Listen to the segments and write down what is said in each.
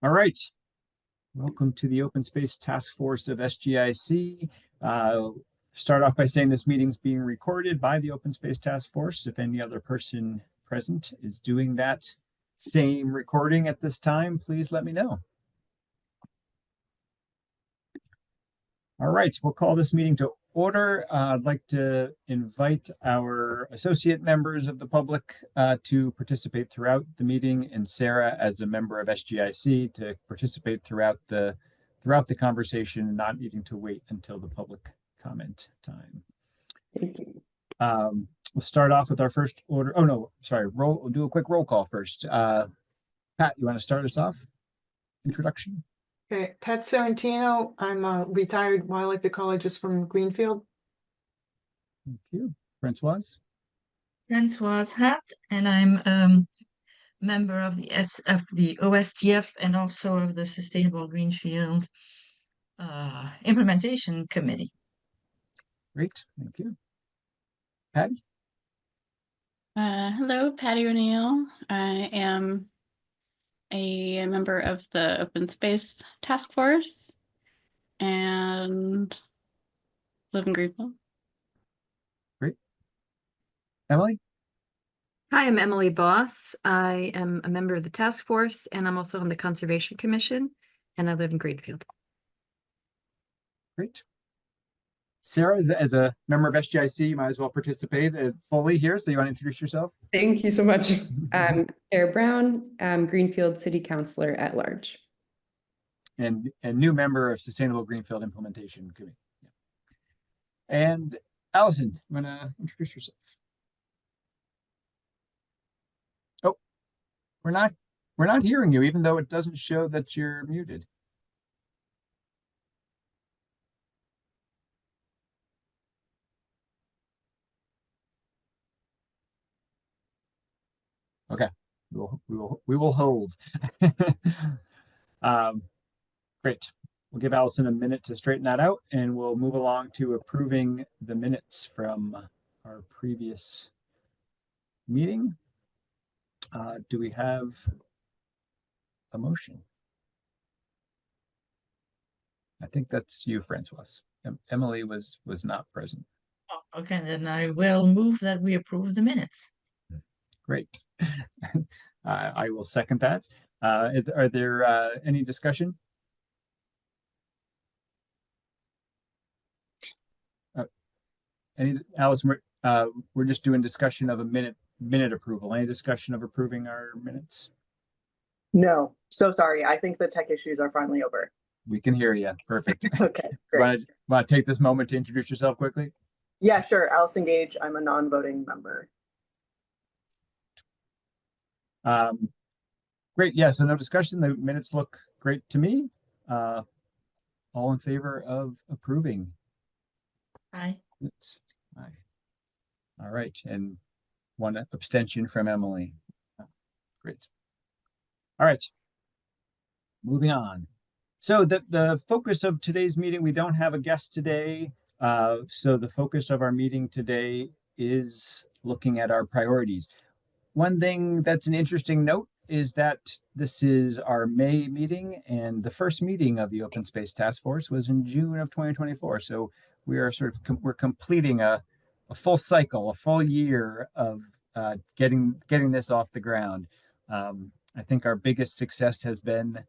All right. Welcome to the Open Space Task Force of SGIC. Start off by saying this meeting is being recorded by the Open Space Task Force. If any other person present is doing that same recording at this time, please let me know. All right, we'll call this meeting to order. I'd like to invite our associate members of the public to participate throughout the meeting, and Sarah as a member of SGIC to participate throughout the conversation, not needing to wait until the public comment time. Thank you. We'll start off with our first order. Oh no, sorry. We'll do a quick roll call first. Pat, you want to start us off? Introduction. Okay, Pat Sorrentino. I'm a retired wildlife ecologist from Greenfield. Thank you. Francoise. Francoise Hatt, and I'm a member of the OSTF and also of the Sustainable Greenfield Implementation Committee. Great, thank you. Patty. Hello, Patty O'Neill. I am a member of the Open Space Task Force and live in Greenfield. Great. Emily? Hi, I'm Emily Boss. I am a member of the task force and I'm also on the Conservation Commission and I live in Greenfield. Great. Sarah, as a member of SGIC, you might as well participate fully here. So you want to introduce yourself? Thank you so much. Sarah Brown, Greenfield City Councilor at Large. And new member of Sustainable Greenfield Implementation Committee. Yeah. And Allison, you want to introduce yourself? Oh, we're not hearing you, even though it doesn't show that you're muted. Okay, we will hold. Great. We'll give Allison a minute to straighten that out, and we'll move along to approving the minutes from our previous meeting. Do we have a motion? I think that's you, Francoise. Emily was not present. Oh, okay, then I will move that we approve the minutes. Great. I will second that. Are there any discussion? Allison, we're just doing discussion of a minute approval. Any discussion of approving our minutes? No, so sorry. I think the tech issues are finally over. We can hear you. Perfect. Okay, great. Want to take this moment to introduce yourself quickly? Yeah, sure. Allison Gage. I'm a non-voting member. Great. Yeah, so no discussion. The minutes look great to me. All in favor of approving? Aye. Aye. All right, and one abstention from Emily. Great. All right, moving on. So the focus of today's meeting, we don't have a guest today. So the focus of our meeting today is looking at our priorities. One thing that's an interesting note is that this is our May meeting, and the first meeting of the Open Space Task Force was in June of 2024. So we are we're completing a full cycle, a full year of getting this off the ground. I think our biggest success has been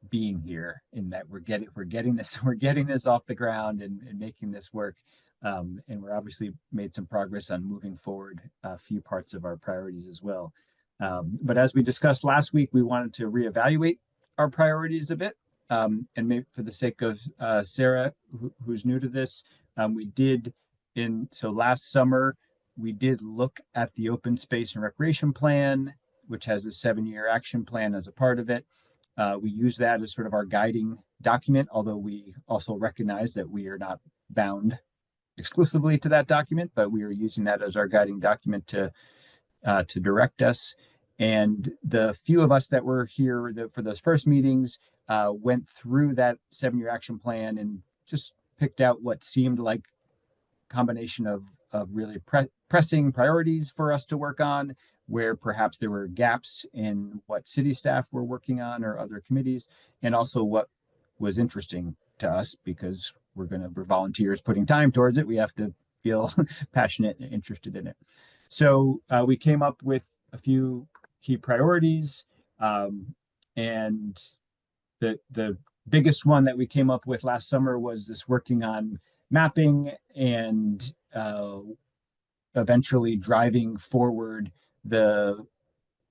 being here, in that we're getting this off the ground and making this work. And we're obviously made some progress on moving forward a few parts of our priorities as well. But as we discussed last week, we wanted to reevaluate our priorities a bit. And maybe for the sake of Sarah, who's new to this, so last summer, we did look at the Open Space and Recreation Plan, which has a 7-year action plan as a part of it. We use that as sort of our guiding document, although we also recognize that we are not bound exclusively to that document, but we are using that as our guiding document to direct us. And the few of us that were here for those first meetings went through that 7-year action plan and just picked out what seemed like a combination of really pressing priorities for us to work on, where perhaps there were gaps in what city staff were working on or other committees, and also what was interesting to us because we're volunteers putting time towards it. We have to feel passionate and interested in it. So we came up with a few key priorities, and the biggest one that we came up with last summer was this working on mapping and eventually driving forward the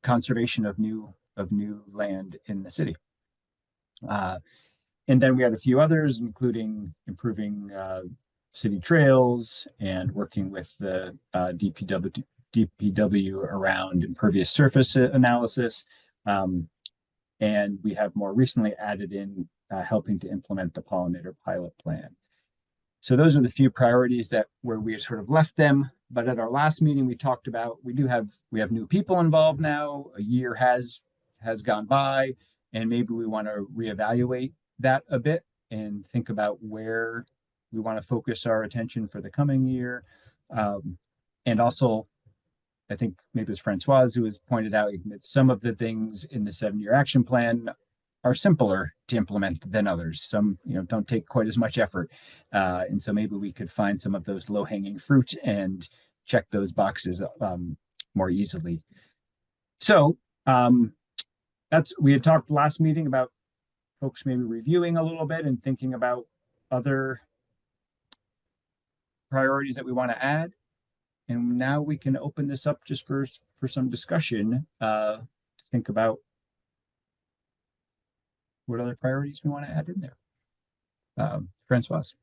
conservation of new land in the city. And then we had a few others, including improving city trails and working with the DPW around impervious surface analysis. And we have more recently added in helping to implement the pollinator pilot plan. So those are the few priorities that where we sort of left them. But at our last meeting, we talked about we have new people involved now. A year has gone by, and maybe we want to reevaluate that a bit and think about where we want to focus our attention for the coming year. And also, I think maybe it was Francoise who has pointed out that some of the things in the 7-year action plan are simpler to implement than others. Some, don't take quite as much effort. And so maybe we could find some of those low-hanging fruit and check those boxes more easily. So we had talked last meeting about folks maybe reviewing a little bit and thinking about other priorities that we want to add. And now we can open this up just for some discussion to think about what other priorities we want to add in there. Francoise.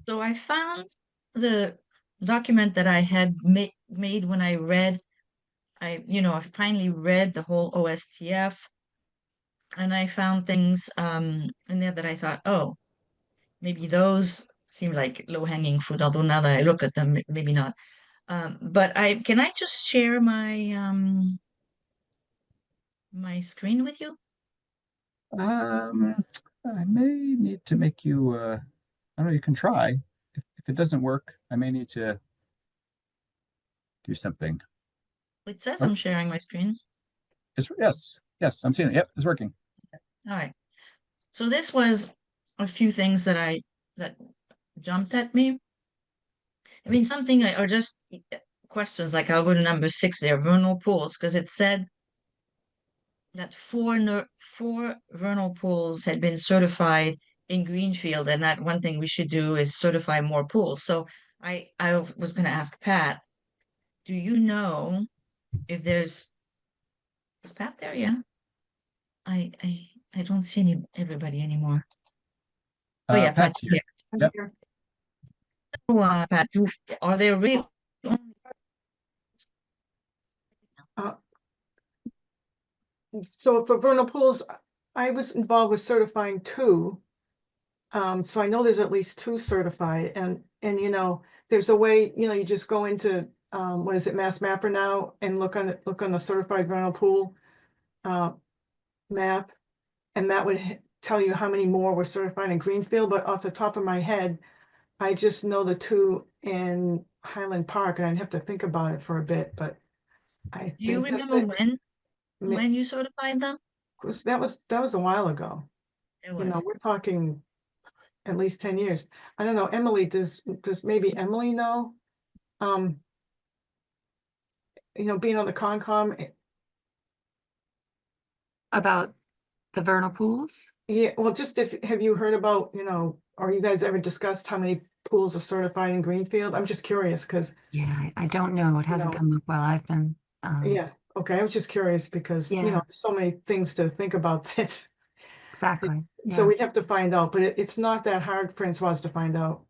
So I found the document that I had made when I read, I finally read the whole OSTF, and I found things in there that I thought, oh, maybe those seem like low-hanging fruit, although now that I look at them, maybe not. But can I just share my my screen with you? I may need to make you I don't know, you can try. If it doesn't work, I may need to do something. It says Oh. I'm sharing my screen. Yes, I'm seeing it. Yep, it's working. All right. So this was a few things that jumped at me. I mean, something or just questions like I'll go to number 6 there, vernal pools, because it said that four vernal pools had been certified in Greenfield, and that one thing we should do is certify more pools. So I was going to ask Pat, do you know if is Pat there? Yeah. I don't see everybody anymore. Oh yeah, Pat's Pat's here. here. Yep. Pat, are there really So for vernal pools, I was involved with certifying 2. So I know there's at least 2 certified, and there's a way, you just go into what is it, Mass Mapper now, and look on the certified vernal pool map, and that would tell you how many more were certified in Greenfield. But off the top of my head, I just know the 2 in Highland Park, and I'd have to think about it for a bit. But I do you think remember when you certified them? that was a while ago. It was. We're talking at least 10 years. I don't know, Emily, does maybe Emily know? Being on the Concom, About the vernal pools? yeah, well, just have you heard about, or you guys ever discussed how many pools are certified in Greenfield? I'm just curious because, Yeah, I don't know. It hasn't know. come up while I've been. yeah, okay, I was just curious because, Yeah. so many things to think about this. Exactly. So Yeah. we'd have to find out, but it's not that hard, Francoise, to find out.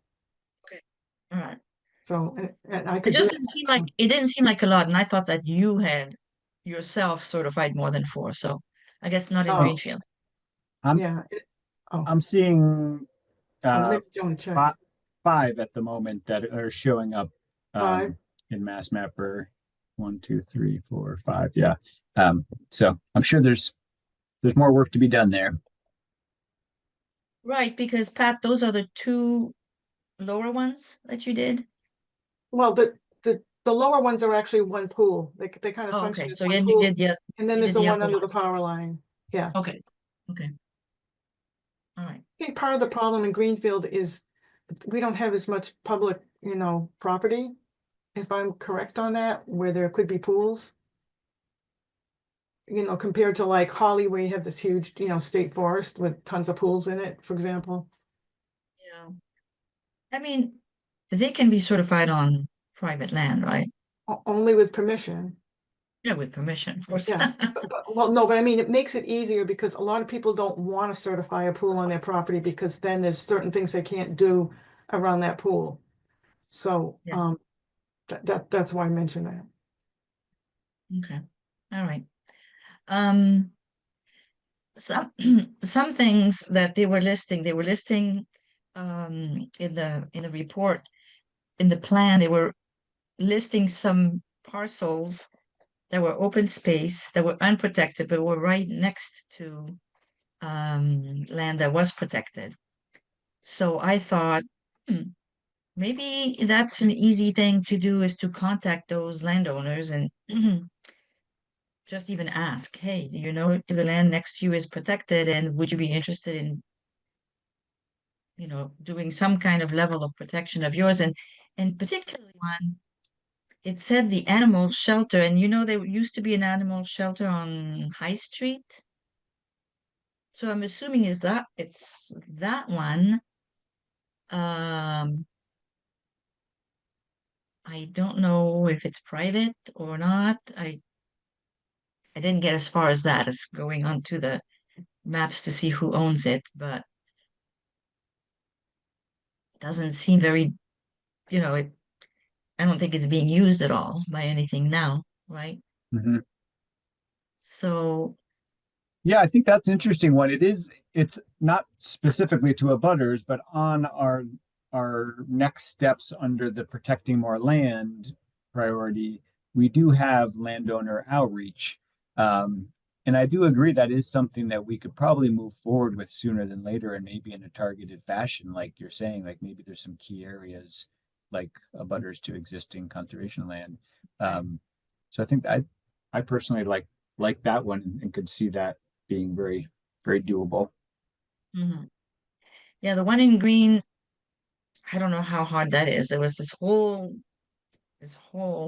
All right. So, and I It could do just it. didn't seem like a lot, and I thought that you had yourself certified more than 4. So I guess not in Oh. Greenfield. Yeah. I'm seeing Maybe Joan checked. 5 at the moment that are showing up 5. in Mass Mapper. 1, 2, 3, 4, 5. Yeah. So I'm sure there's more work to be done there. Right, because Pat, those are the 2 lower ones that you did. Well, the the lower ones are actually one pool. They kind of Oh, function okay, as so one then pool. you did the, And then you there's did the the one upper under the ones. power line. Yeah. Okay, okay. All right. I think part of the problem in Greenfield is we don't have as much public, property. If I'm correct on that, where there could be pools. Compared to like Holly, where you have this huge, state forest with tons of pools in it, for example. Yeah. I mean, they can be certified on private land, right? Only with permission. Yeah, with permission, of course. Yeah. Well, no, but I mean, it makes it easier because a lot of people don't want to certify a pool on their property because then there's certain things they can't do around that pool. So, Yeah. that's why I mentioned that. Okay, all right. Some some things that they were listing in the report, in the plan, they were listing some parcels that were open space, that were unprotected, but were right next to land that was protected. So I thought, maybe that's an easy thing to do, is to contact those landowners and just even ask, hey, do you know if the land next to you is protected, and would you be interested in, doing some kind of level of protection of yours? And particularly one, it said the animal shelter, and there used to be an animal shelter on High Street. So I'm assuming it's that one. I don't know if it's private or not. I didn't get as far as that, as going onto the maps to see who owns it, but it doesn't seem very, I don't think it's being used at all by anything now, right? Mhm. So, Yeah, I think that's an interesting one. It's not specifically to abutters, but on our next steps under the protecting more land priority, we do have landowner outreach. And I do agree that is something that we could probably move forward with sooner than later, and maybe in a targeted fashion, like you're saying, like maybe there's some key areas like abutters to existing conservation land. So I think I personally like that one and could see that being very, very doable. mhm. Yeah, the one in green, I don't know how hard that is. There was this whole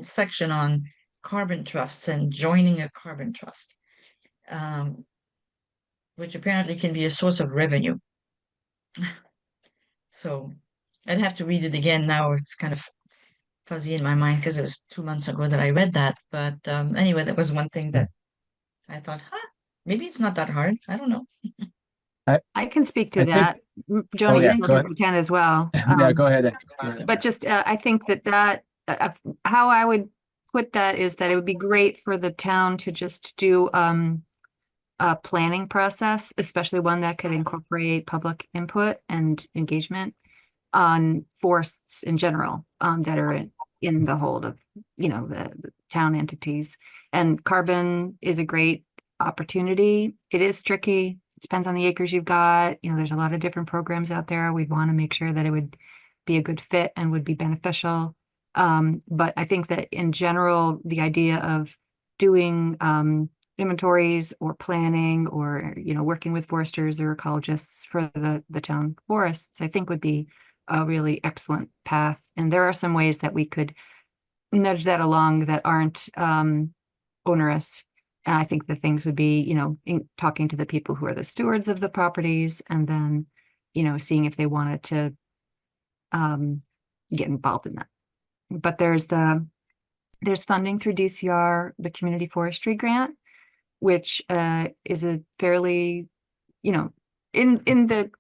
section on carbon trusts and joining a carbon trust, which apparently can be a source of revenue. So I'd have to read it again now. It's kind of fuzzy in my mind because it was 2 months ago that I read that. But anyway, that was one thing that I thought, maybe it's not that hard. I don't know. I can speak to I think- that. Joni, yeah, you go ahead. probably can as well. Yeah, go ahead. Go ahead. But just, I think that how I would put that is that it would be great for the town to just do a planning process, especially one that could incorporate public input and engagement on forests in general, that are in the hold of, the town entities. And carbon is a great opportunity. It is tricky. It depends on the acres you've got. There's a lot of different programs out there. We'd want to make sure that it would be a good fit and would be beneficial. But I think that in general, the idea of doing inventories or planning or, working with foresters or ecologists for the town forests, I think would be a really excellent path. And there are some ways that we could nudge that along that aren't onerous. And I think the things would be, in talking to the people who are the stewards of the properties, and then, seeing if they wanted to get involved in that. But there's funding through DCR, the Community Forestry Grant, which is a fairly, in the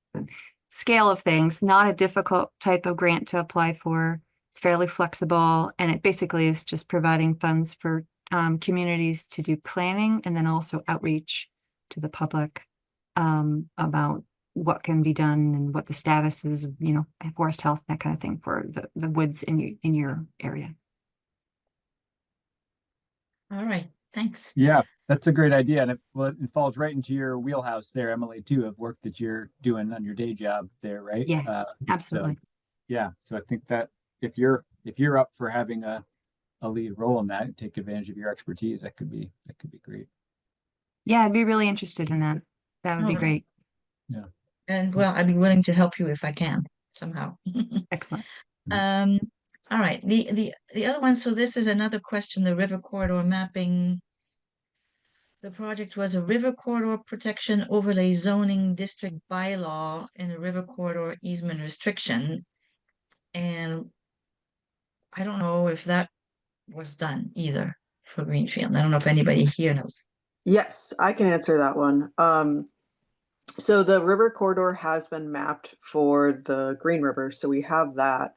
scale of things, not a difficult type of grant to apply for. It's fairly flexible, and it basically is just providing funds for communities to do planning and then also outreach to the public about what can be done and what the status is, forest health, that kind of thing for the woods in your area. All right, thanks. Yeah, that's a great idea. And it falls right into your wheelhouse there, Emily, too, of work that you're doing on your day job there, right? Yeah, absolutely. Yeah. So I think that if you're up for having a a lead role in that and take advantage of your expertise, that could be great. Yeah, I'd be really interested in that. That would be Oh. great. And well, I'd be willing to help you if I can somehow. Excellent. All right, the other one, so this is another question, the river corridor mapping. The project was a river corridor protection overlay zoning district bylaw and a river corridor easement restriction. And I don't know if that was done either for Greenfield. I don't know if anybody here knows. Yes, I can answer that one. So the river corridor has been mapped for the Green River, so we have that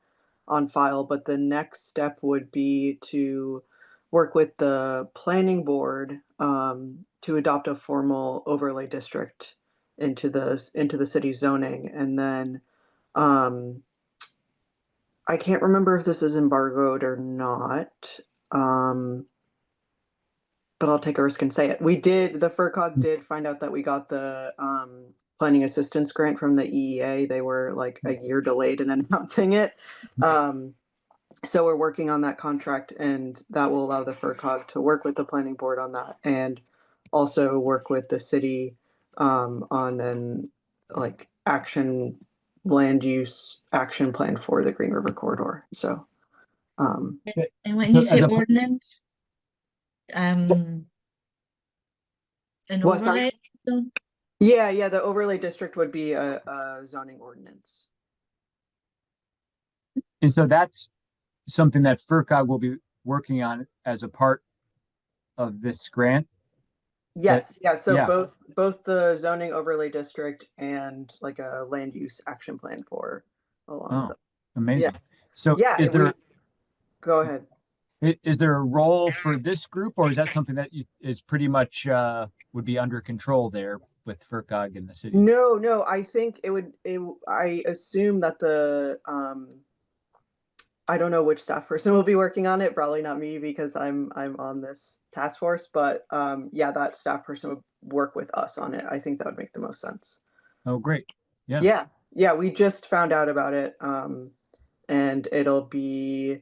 on file, but the next step would be to work with the planning board to adopt a formal overlay district into the city zoning, and then I can't remember if this is embargoed or not. But I'll take a risk and say it. The FERCog did find out that we got the planning assistance grant from the EEA. They were like a year delayed in announcing it. So we're working on that contract, and that will allow the FERCog to work with the planning board on that, and also work with the city on an land use action plan for the Green River corridor. So And when So you say as a- ordinance, an What, sorry? overlay zone? yeah, the overlay district would be a zoning ordinance. And so that's something that FERCog will be working on as a part of this grant. Yes, yeah, so yeah. both the zoning overlay district and like a land use action plan for a lot of Oh, them. amazing. Yeah. So Yeah, is there go ahead. is there a role for this group, or is that something that is pretty much would be under control there with FERCog in the city? No, I think I assume that I don't know which staff person will be working on it, probably not me because I'm on this task force, but yeah, that staff person would work with us on it. I think that would make the most sense. Oh, great. Yeah. Yeah, we just found out about it. And it'll be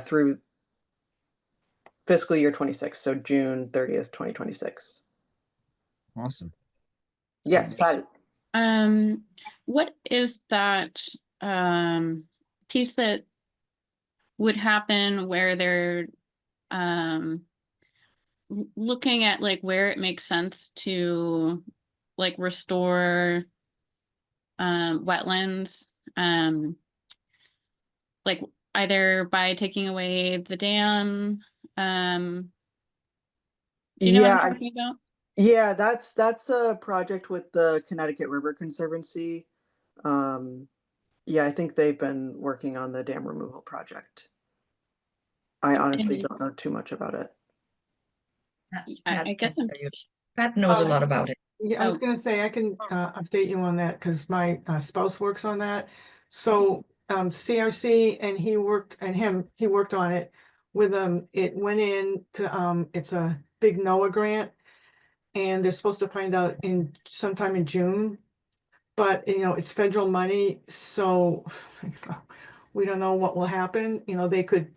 through fiscal year 26, so June 30th, 2026. Awesome. Yes, Patty. What is that piece that would happen where they're looking at like where it makes sense to like restore wetlands, like either by taking away the dam, do you know what I'm talking about? Yeah, that's a project with the Connecticut River Conservancy. Yeah, I think they've been working on the dam removal project. I honestly don't know too much about it. I guess I'm Pat knows a lot about it. Yeah, I was gonna say, I can update you on that because my spouse works on that. So CRC and he worked on it with it went in to it's a big NOAA grant, and they're supposed to find out in sometime in June. But you know, it's federal money, so we don't know what will happen. They could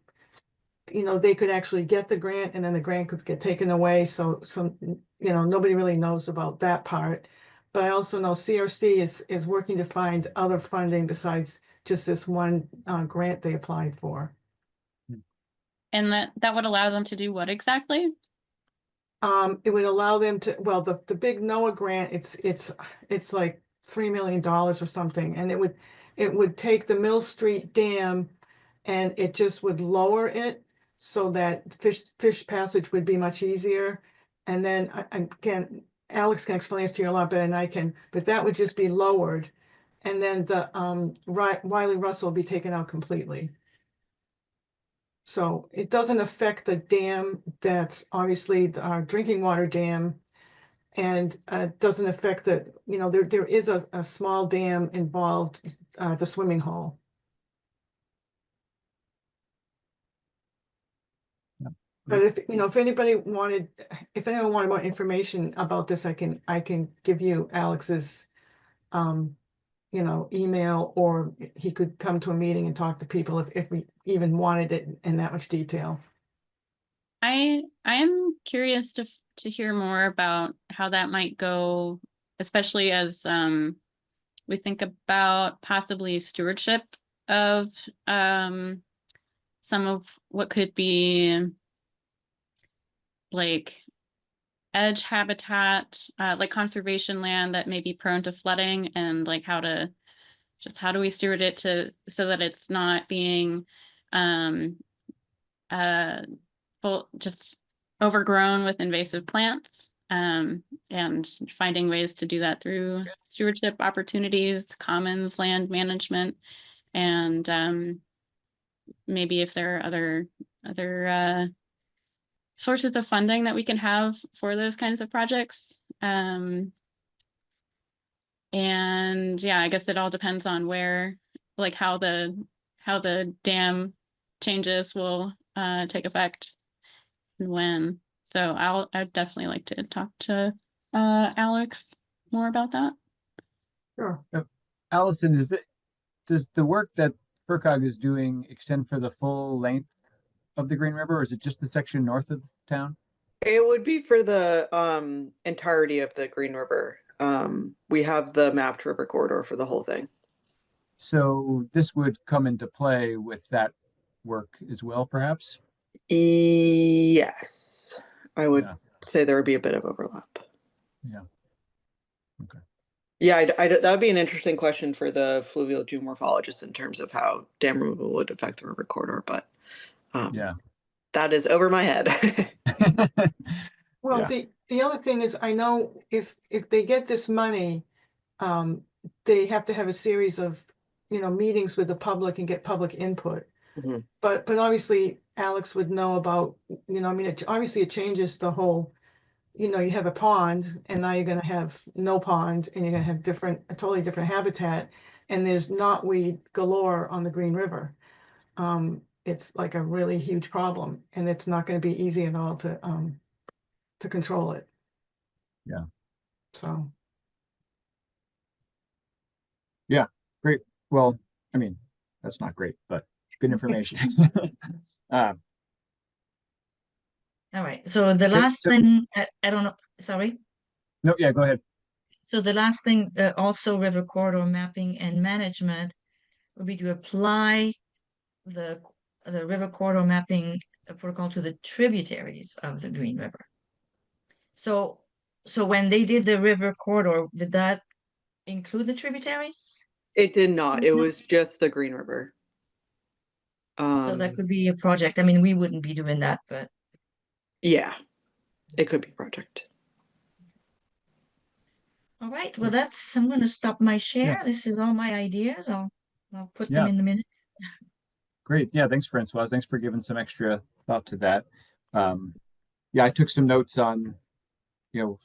actually get the grant and then the grant could get taken away. So nobody really knows about that part. But I also know CRC is working to find other funding besides just this one grant they applied for. And that would allow them to do what exactly? It would allow them to, well, the big NOAA grant, it's like $3 million or something, and it would take the Mill Street Dam and it just would lower it so that fish passage would be much easier. And then again, Alex can explain this to you a lot better than I can, but that would just be lowered. And then the Wiley Russell will be taken out completely. So it doesn't affect the dam that's obviously our drinking water dam, and doesn't affect there is a small dam involved, the swimming hole. But if anyone wanted more information about this, I can give you Alex's you know, email, or he could come to a meeting and talk to people if we even wanted it in that much detail. I am curious to hear more about how that might go, especially as we think about possibly stewardship of some of what could be like edge habitat, like conservation land that may be prone to flooding, and like how do we steward it so that it's not being just overgrown with invasive plants, and finding ways to do that through stewardship opportunities, commons land management, and maybe if there are other sources of funding that we can have for those kinds of projects. And yeah, I guess it all depends on where, like how the dam changes will take effect and when. So I'd definitely like to talk to Alex more about that. Sure. Allison, does the work that FERCog is doing extend for the full length of the Green River, or is it just the section north of town? It would be for the entirety of the Green River. We have the mapped river corridor for the whole thing. So this would come into play with that work as well, perhaps? Yes, I would Yeah. say there would be a bit of overlap. Yeah. Okay. Yeah, that would be an interesting question for the fluvial geomorphologist in terms of how dam removal would affect the river corridor, but Yeah. that is over my head. Well, Yeah. the other thing is, I know if they get this money, they have to have a series of, you know, meetings with the public and get public input. Mhm. But obviously Alex would know about, you know, I mean, obviously it changes the whole, you know, you have a pond and now you're gonna have no pond and you're gonna have a totally different habitat. And there's knotweed galore on the Green River. It's like a really huge problem, and it's not gonna be easy at all to control it. Yeah. So, Yeah. Great. Well, I mean, that's not great, but good information. All right, so the last so- thing, I don't know, sorry. No, yeah, go ahead. So the last thing, also river corridor mapping and management would be to apply the river corridor mapping protocol to the tributaries of the Green River. So when they did the river corridor, did that include the tributaries? It did not. It Mhm. was just the Green River. So that could be a project. I mean, we wouldn't be doing that, but Yeah, it could be a project. all right. Well, I'm going to stop my share. Yeah. This is all my ideas. I'll put Yeah. them in the minutes. Great. Yeah. Thanks, Francoise. Thanks for giving some extra thought to that. Yeah, I took some notes on,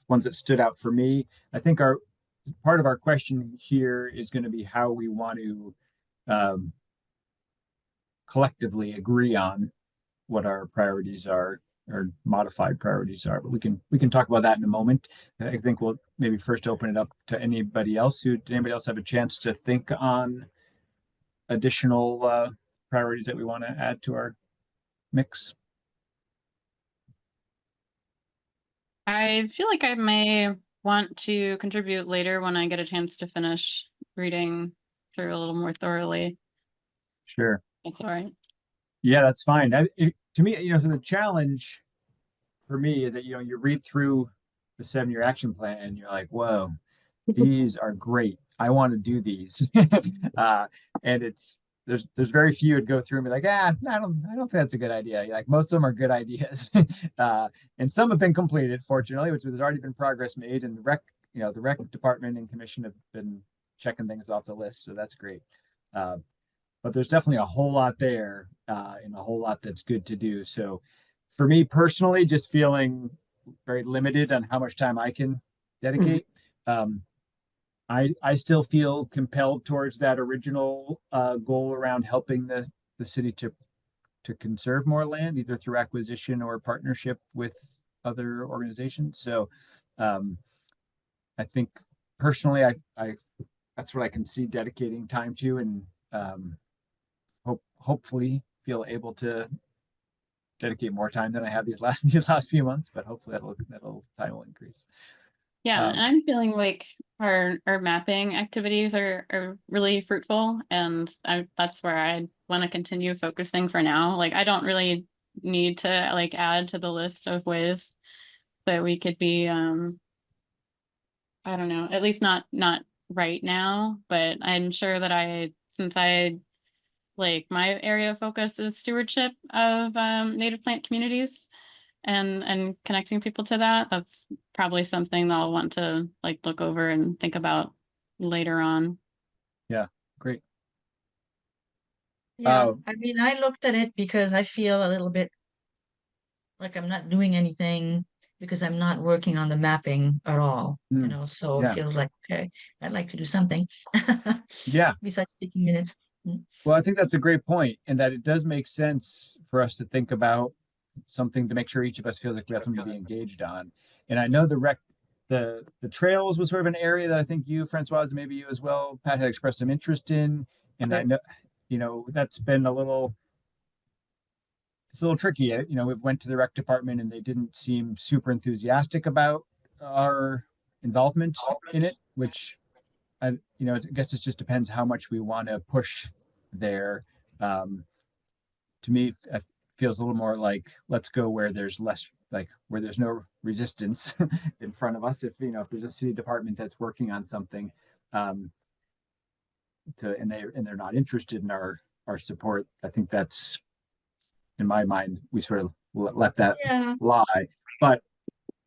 ones that stood out for me. I think part of our question here is going to be how we want to collectively agree on what our priorities are, or modified priorities are, but we can talk about that in a moment. I think we'll maybe first open it up to anybody else. Did anybody else have a chance to think on additional priorities that we want to add to our mix? I feel like I may want to contribute later when I get a chance to finish reading through a little more thoroughly. Sure. That's all right. Yeah, that's fine. To me, so the challenge for me is that, you read through the 7-year action plan and you're like, whoa, these are great. I want to do these. And there's very few would go through and be like, I don't think that's a good idea. Like, most of them are good ideas. And some have been completed, fortunately, which there's already been progress made, and the rec department and commission have been checking things off the list. So that's great. But there's definitely a whole lot there, and a whole lot that's good to do. So for me personally, just feeling very limited on how much time I can dedicate. I still feel compelled towards that original goal around helping the city to conserve more land, either through acquisition or partnership with other organizations. So I think personally, I that's what I can see dedicating time to, and hopefully feel able to dedicate more time than I have these last few months. But hopefully that'll time will increase. Yeah, Um, and I'm feeling like our mapping activities are really fruitful, and that's where I want to continue focusing for now. Like I don't really need to like add to the list of ways that we could be I don't know, at least not right now, but I'm sure that since I like my area of focus is stewardship of native plant communities and connecting people to that, that's probably something that I'll want to like look over and think about later on. Great. Yeah, Oh. I mean, I looked at it because I feel a little bit like I'm not doing anything because I'm not working on the mapping at all, Mm, so it yeah. feels like, okay, I'd like to do something Yeah. besides taking minutes. Well, I think that's a great point, and that it does make sense for us to think about something to make sure each of us feels like we have something to be engaged on. And I know the trails was sort of an area that I think you, Francoise, and maybe you as well, Pat, had expressed some interest in. And I know, that's been it's a little tricky. We went to the rec department and they didn't seem super enthusiastic about our involvement in it, which I guess it just depends how much we want to push there. To me, it feels a little more like let's go where there's less, like where there's no resistance in front of us. If there's a city department that's working on something, and they're not interested in our support, I think that's, in my mind, we sort of let that Yeah, lie. But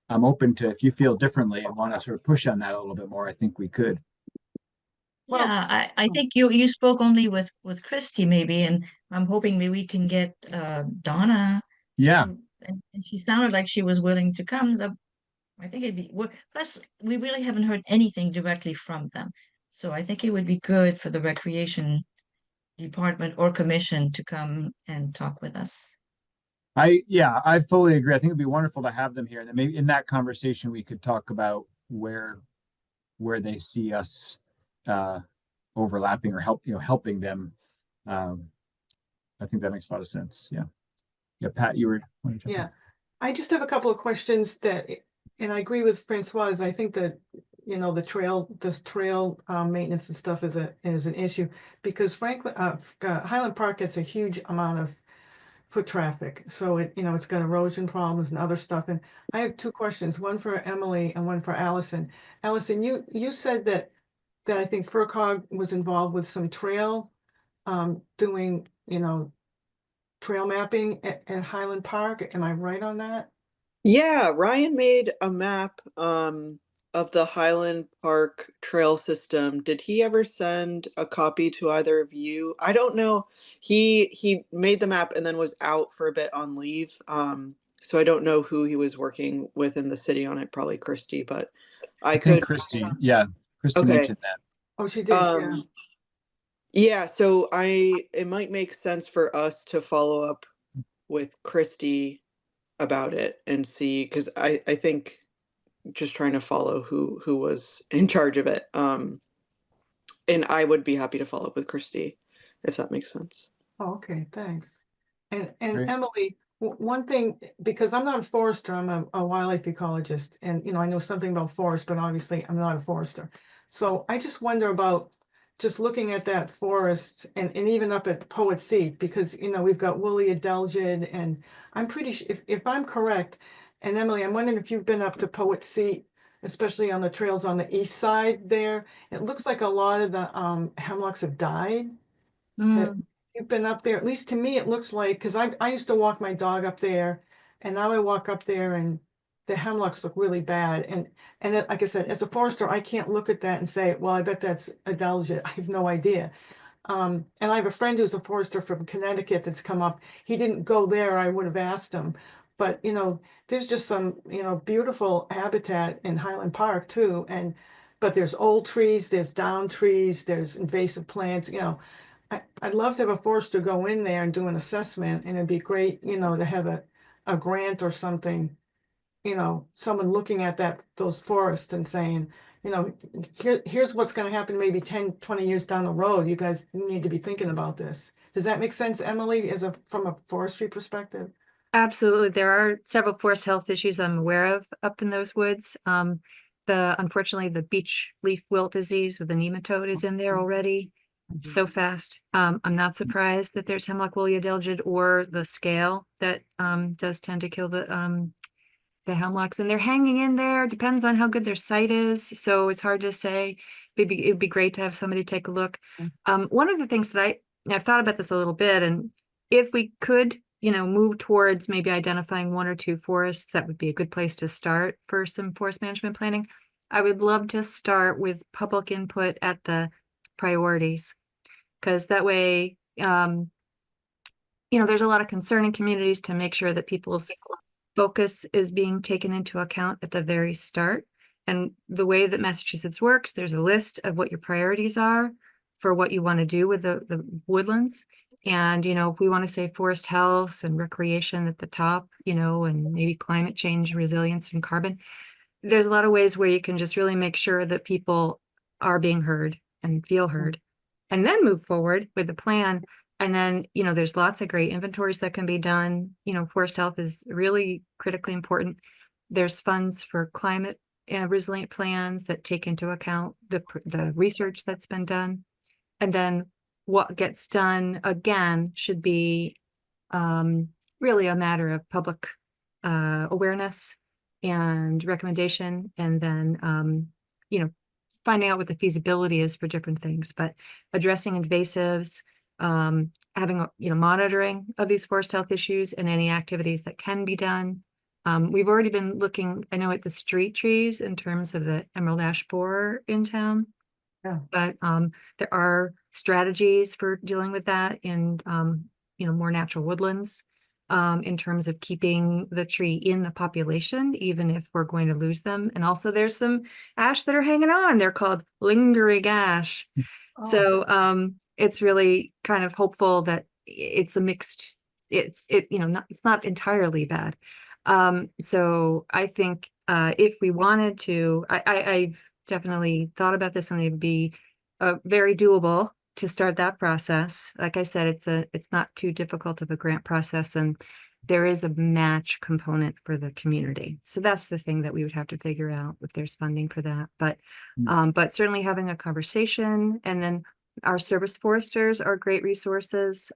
I'm open to, if you feel differently and want to sort of push on that a little bit more, I think we could. Well, yeah, I think you spoke only with Christy maybe, and I'm hoping maybe we can get Donna Yeah. to, and she sounded like she was willing to come. So I think it'd be plus we really haven't heard anything directly from them. So I think it would be good for the recreation department or commission to come and talk with us. I fully agree. I think it'd be wonderful to have them here. And then maybe in that conversation we could talk about where they see us overlapping or helping them. I think that makes a lot of sense. Yeah. Yeah, Pat, you were wanting to jump in? yeah, I just have a couple of questions and I agree with Francoise. I think that, this trail maintenance and stuff is an issue because frankly, Highland Park gets a huge amount of foot traffic. So it's got erosion problems and other stuff. And I have two questions, one for Emily and one for Allison. Allison, you said that I think FERCog was involved with some trail, doing, trail mapping at Highland Park. Am I right on that? Yeah, Ryan made a map of the Highland Park trail system. Did he ever send a copy to either of you? I don't know. He made the map and then was out for a bit on leave. So I don't know who he was working with in the city on it, probably Christy, but I I could think Christy. Yeah, Christy okay. mentioned that. Oh, she did, yeah. Yeah, so it might make sense for us to follow up with Christy about it and see, because I think just trying to follow who was in charge of it. And I would be happy to follow up with Christy if that makes sense. Oh, okay, thanks. And Great. Emily, one thing, because I'm not a forester, I'm a wildlife ecologist, and I know something about forest, but obviously I'm not a forester. So I just wonder about just looking at that forest and even up at Poet Seat, because we've got woolly adelgid, and I'm pretty sure, if I'm correct, and Emily, I'm wondering if you've been up to Poet Seat, especially on the trails on the east side there. It looks like a lot of the hemlocks have died. You've been up there, at least to me, it looks like, because I used to walk my dog up there, and now I walk up there and the hemlocks look really bad. And like I said, as a forester, I can't look at that and say, well, I bet that's adelgid. I have no idea. And I have a friend who's a forester from Connecticut that's come up. He didn't go there, I would have asked him. But, there's just some, beautiful habitat in Highland Park too. But there's old trees, there's down trees, there's invasive plants, I'd love to have a forester go in there and do an assessment, and it'd be great, to have a grant or something, someone looking at those forests and saying, you know, here's what's gonna happen maybe 10, 20 years down the road. You guys need to be thinking about this. Does that make sense, Emily, from a forestry perspective? Absolutely. There are several forest health issues I'm aware of up in those woods. Unfortunately, the beech leaf wilt disease with the nematode is in there already so fast. I'm not surprised that there's hemlock woolly adelgid or the scale that does tend to kill the hemlocks, and they're hanging in there. Depends on how good their site is. So it's hard to say. It'd be great to have somebody take a look. One of the things that I've thought about this a little bit, and if we could, you know, move towards maybe identifying 1 or 2 forests, that would be a good place to start for some forest management planning. I would love to start with public input at the priorities, because that way, you know, there's a lot of concern in communities to make sure that people's focus is being taken into account at the very start. And the way that Massachusetts works, there's a list of what your priorities are for what you want to do with the woodlands. And, you know, if we want to say forest health and recreation at the top, you know, and maybe climate change, resilience and carbon, there's a lot of ways where you can just really make sure that people are being heard and feel heard, and then move forward with the plan. And then, you know, there's lots of great inventories that can be done. You know, forest health is really critically important. There's funds for climate resilient plans that take into account the research that's been done. And then what gets done again should be really a matter of public awareness and recommendation, and then you know, finding out what the feasibility is for different things, but addressing invasives, having, you know, monitoring of these forest health issues and any activities that can be done. We've already been looking, I know, at the street trees in terms of the emerald ash borer in town. Yeah. But there are strategies for dealing with that in, you know, more natural woodlands, in terms of keeping the tree in the population, even if we're going to lose them. And also there's some ash that are hanging on. They're called lingering ash. So it's really kind of hopeful that it's a mixed, you know, it's not entirely bad. So I think if we wanted to, I've definitely thought about this, and it'd be very doable to start that process. Like I said, it's not too difficult of a grant process, and there is a match component for the community. So that's the thing that we would have to figure out if there's funding for that. But certainly having a conversation, and then our service foresters are great resources.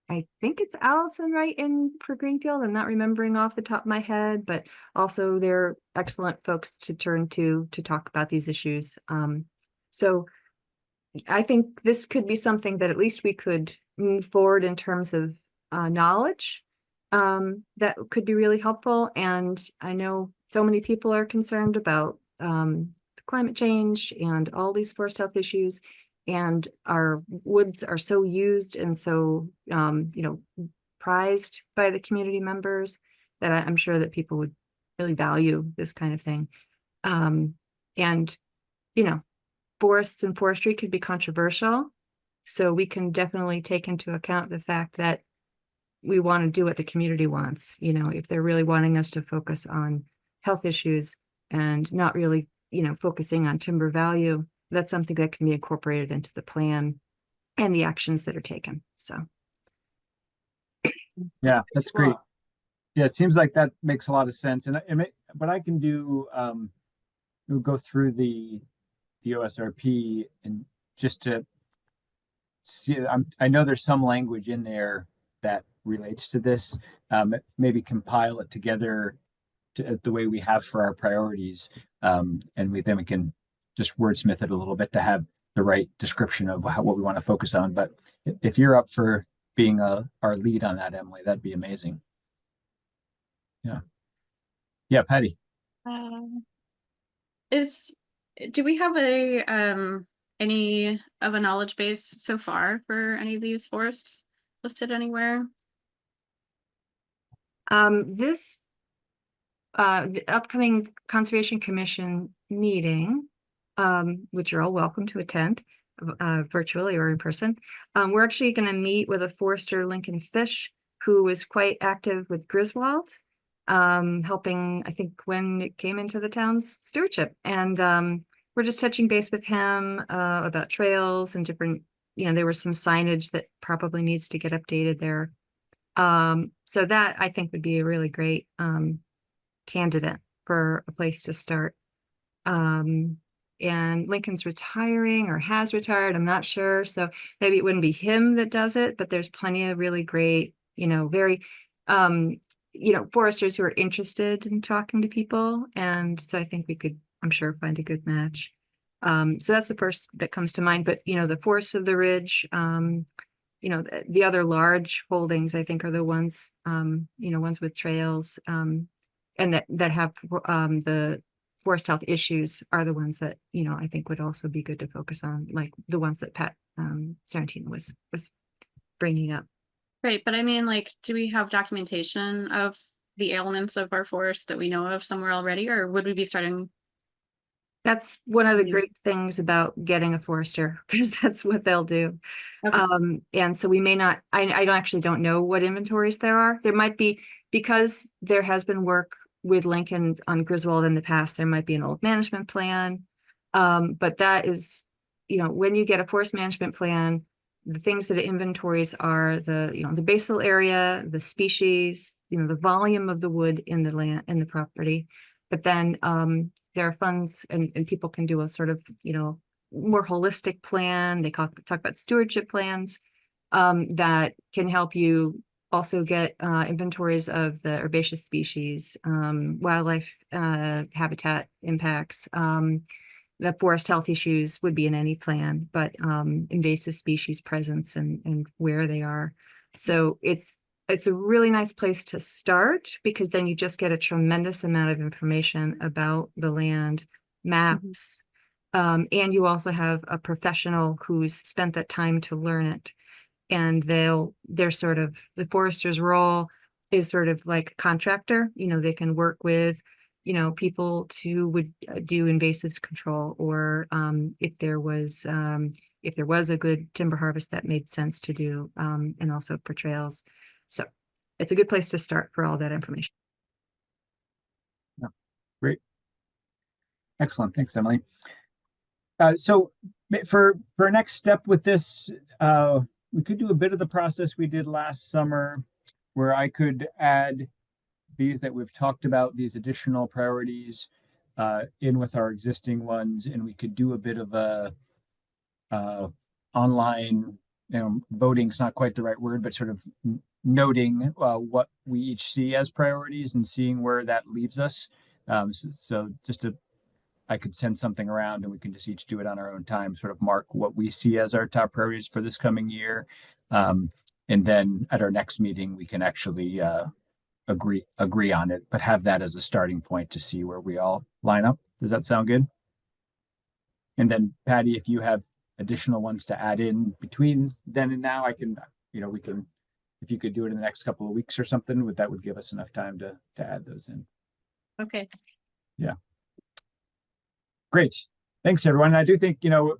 I think it's Allison right in for Greenfield. I'm not remembering off the top of my head, but also they're excellent folks to turn to talk about these issues. So I think this could be something that at least we could move forward in terms of knowledge that could be really helpful. And I know so many people are concerned about climate change and all these forest health issues. And our woods are so used and so, you know, prized by the community members that I'm sure that people would really value this kind of thing. And, you know, forests and forestry could be controversial. So we can definitely take into account the fact that we want to do what the community wants. You know, if they're really wanting us to focus on health issues and not really, you know, focusing on timber value, that's something that can be incorporated into the plan and the actions that are taken. So. Yeah, that's great. Yeah, it seems like that makes a lot of sense. And what I can do, we'll go through the OSRP and just to see, I know there's some language in there that relates to this, maybe compile it together to the way we have for our priorities. And then we can just wordsmith it a little bit to have the right description of what we want to focus on. But if you're up for being our lead on that, Emily, that'd be amazing. Yeah, Patty. Do we have any of a knowledge base so far for any of these forests listed anywhere? The upcoming Conservation Commission meeting, which you're all welcome to attend virtually or in person. We're actually going to meet with a forester, Lincoln Fish, who is quite active with Griswold. helping, I think, when it came into the town's stewardship. And we're just touching base with him about trails and different, there was some signage that probably needs to get updated there. So that I think would be a really great candidate for a place to start. And Lincoln's retiring or has retired, I'm not sure. So maybe it wouldn't be him that does it, but there's plenty of really great, very, foresters who are interested in talking to people. And so I think we could, I'm sure, find a good match. So that's the first that comes to mind, but the Forests of the Ridge, the other large holdings, I think, are the ones, ones with trails, and that have the forest health issues are the ones that, I think would also be good to focus on, like the ones that Pat Sarantino was bringing up. Right, but I mean, like, do we have documentation of the elements of our forest that we know of somewhere already, or would we be starting? That's one of the Yeah. great things about getting a forester, because that's what they'll do. Okay. And so we may not, I don't know what inventories there are. There might be, because there has been work with Lincoln on Griswold in the past, there might be an old management plan. But that is, when you get a forest management plan, the things that it inventories are the basal area, the species, the volume of the wood in the land, in the property. But then there are funds and people can do a sort of, more holistic plan. They talk about stewardship plans that can help you also get inventories of the herbaceous species, wildlife habitat impacts. The forest health issues would be in any plan, but invasive species presence and where they are. So it's a really nice place to start, because then you just get a tremendous amount of information about the land, maps, and you also have a professional who's spent that time to learn it. And they're sort of, the forester's role is sort of like a contractor. They can work with people would do invasives control, or if there was a good timber harvest that made sense to do, and also for trails. So it's a good place to start for all that information. Great. Excellent. Thanks, Emily. So for a next step with this, we could do a bit of the process we did last summer, where I could add these that we've talked about, these additional priorities, in with our existing ones, and we could do a bit of a online, voting is not quite the right word, but sort of noting what we each see as priorities and seeing where that leaves us. So just I could send something around and we can just each do it on our own time, sort of mark what we see as our top priorities for this coming year. And then at our next meeting, we can actually agree on it, but have that as a starting point to see where we all line up. Does that sound good? And then Patty, if you have additional ones to add in between then and now, I can, we can, if you could do it in the next couple of weeks or something, that would give us enough time to add those in. Okay. Yeah. Great. Thanks, everyone. I do think, from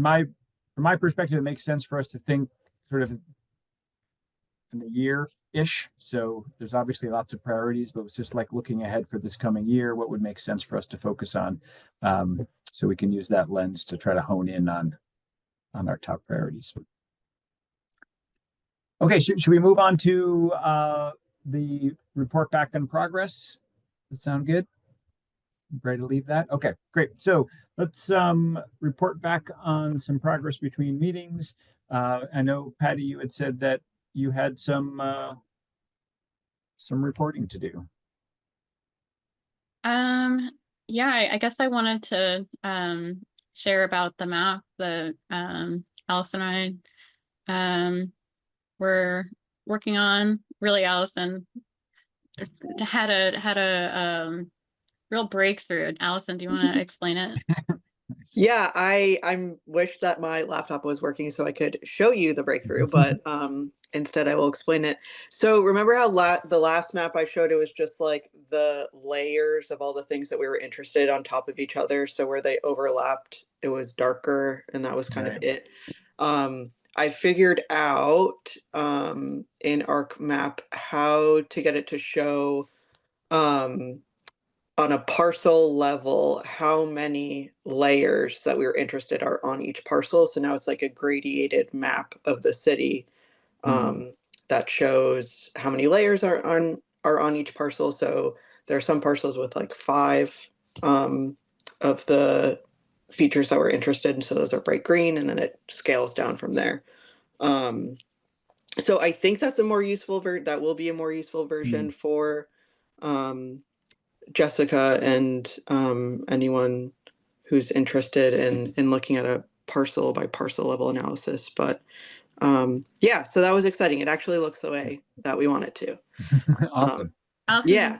my perspective, it makes sense for us to think sort of in the year-ish. So there's obviously lots of priorities, but it's just like looking ahead for this coming year, what would make sense for us to focus on. So we can use that lens to try to hone in on our top priorities. Okay, should we move on to the report back on progress? Does that sound good? Ready to leave that? Okay, great. So let's report back on some progress between meetings. I know, Patty, you had said that you had some reporting to do. Yeah, I guess I wanted to share about the map that Alice and I were working on. Really, Allison had a real breakthrough. Allison, do you want to explain it? Nice. Yeah, I wish that my laptop was working so I could show you the breakthrough, but instead I will explain it. So remember how the last map I showed, it was just like the layers of all the things that we were interested on top of each other. So where they overlapped, it was darker, and that was kind of it. I figured out in ArcMap how to get it to show um, on a parcel level, how many layers that we were interested are on each parcel. So now it's like a gradiated map of the city that shows how many layers are on each parcel. So there are some parcels with like 5 of the features that we're interested in. So those are bright green, and then it scales down from there. So I think that's a more useful that will be a more useful version for Jessica and anyone who's interested in looking at a parcel by parcel level analysis. But yeah, so that was exciting. It actually looks the way that we want it to. Awesome. Allison, Yeah.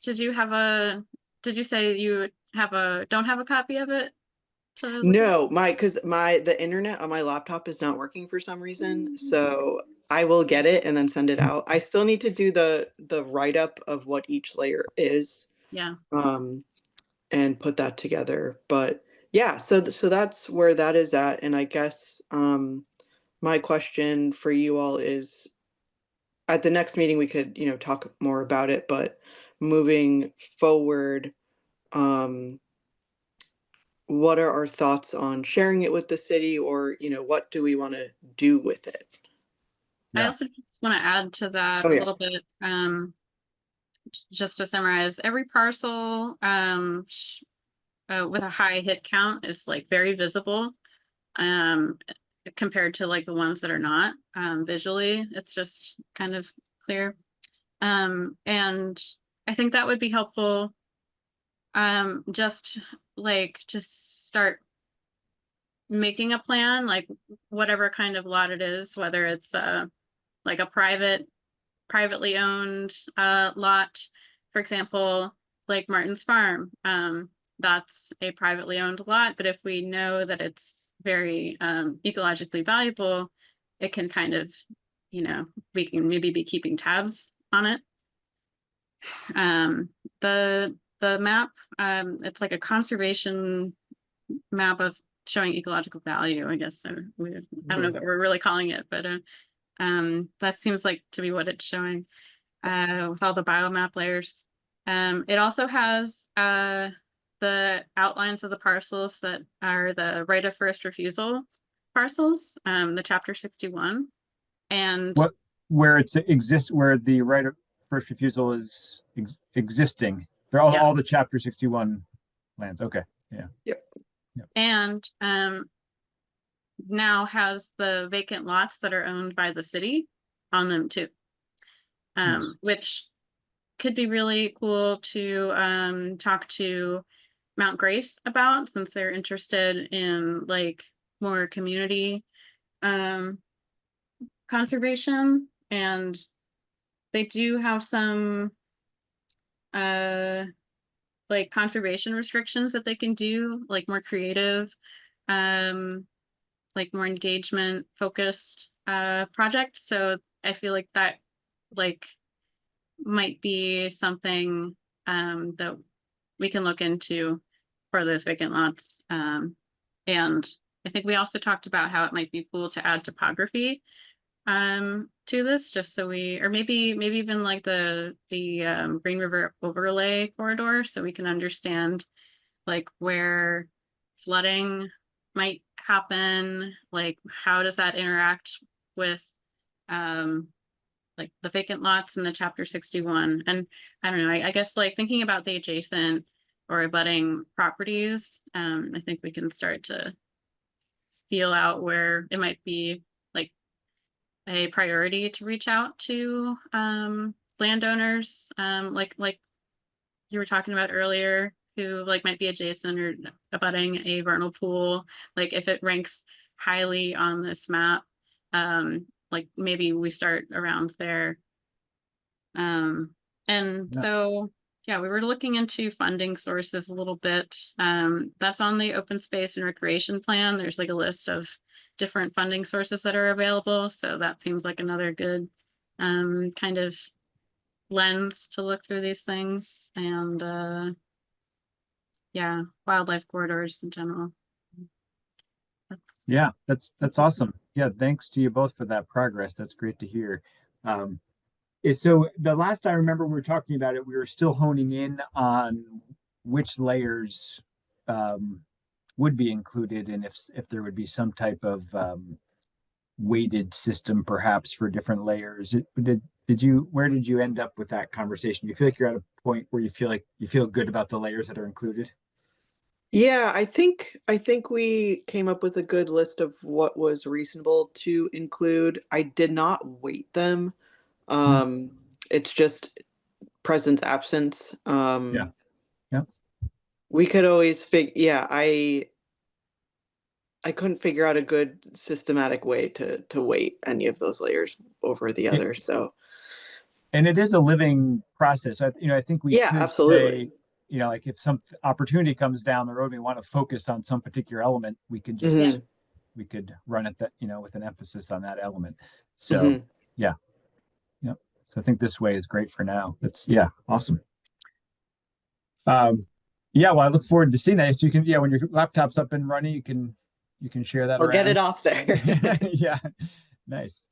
did you say you don't have a copy of it? No, the internet on my laptop is not working for some reason. So I will get it and then send it out. I still need to do the write-up of what each layer is. Yeah. And put that together. But yeah, so that's where that is at. And I guess my question for you all is, at the next meeting we could, talk more about it, but moving forward, what are our thoughts on sharing it with the city, or what do we want to do with it? I Yeah. also just want to add to that Oh, a yeah. little bit, just to summarize, every parcel with a high hit count is like very visible compared to like the ones that are not visually. It's just kind of clear. And I think that would be helpful. Just start making a plan, like whatever kind of lot it is, whether it's like a privately owned lot, for example, like Martin's Farm. That's a privately owned lot, but if we know that it's very ecologically valuable, it can kind of, we can maybe be keeping tabs on it. The map, it's like a conservation map of showing ecological value, I guess. I don't know what we're really calling it, but that seems like to be what it's showing with all the biomap layers. It also has the outlines of the parcels that are the right of first refusal parcels, the chapter 61. And where the right of first refusal is existing. They're all the chapter 61 lands. Okay. Yeah. Yep. And now has the vacant lots that are owned by the city on them too. Nice. Which could be really cool to talk to Mount Grace about, since they're interested in like more community conservation, and they do have some like conservation restrictions that they can do, like more creative, like more engagement focused projects. So I feel like that might be something that we can look into for those vacant lots. And I think we also talked about how it might be cool to add topography to this, just so or maybe even like the Green River overlay corridor, so we can understand like where flooding might happen, like how does that interact with like the vacant lots in the chapter 61. And I don't know, I guess like thinking about the adjacent or abutting properties, I think we can start to feel out where it might be like a priority to reach out to landowners, like you were talking about earlier, who like might be adjacent or abutting a vernal pool. Like if it ranks highly on this map, like maybe we start around there. So yeah, we were looking into funding sources a little bit. That's on the open space and recreation plan. There's like a list of different funding sources that are available. So that seems like another good kind of lens to look through these things. And yeah, wildlife corridors in general. Yeah, that's awesome. Yeah, thanks to you both for that progress. That's great to hear. So the last I remember we were talking about it, we were still honing in on which layers would be included, and if there would be some type of weighted system perhaps for different layers. Where did you end up with that conversation? Do you feel like you're at a point where you feel good about the layers that are included? Yeah, I think we came up with a good list of what was reasonable to include. I did not weight them. It's just presence absence. Yeah. Yep. We could always yeah, I couldn't figure out a good systematic way to weight any of those layers over the other. So And it is a living process. I think we yeah, could absolutely. say, like if some opportunity comes down the road, we want to focus on some particular element, we could just Mhm, we could run it that, with an emphasis on that element. So mhm. yeah. Yep. So I think this way is great for now. Yeah, awesome. Yeah, well, I look forward to seeing that. So you can, when your laptop's up and running, you can share that I'll get around. it off there. Yeah, nice.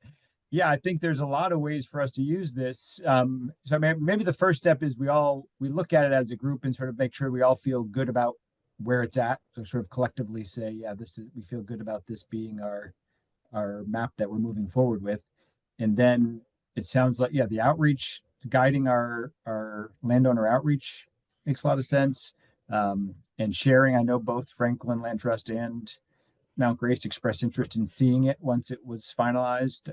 Yeah, I think there's a lot of ways for us to use this. So maybe the first step is we look at it as a group and sort of make sure we all feel good about where it's at. So sort of collectively say, yeah, we feel good about this being our map that we're moving forward with. And then it sounds like, the outreach, guiding our landowner outreach makes a lot of sense. And sharing, I know both Franklin Land Trust and Mount Grace expressed interest in seeing it once it was finalized.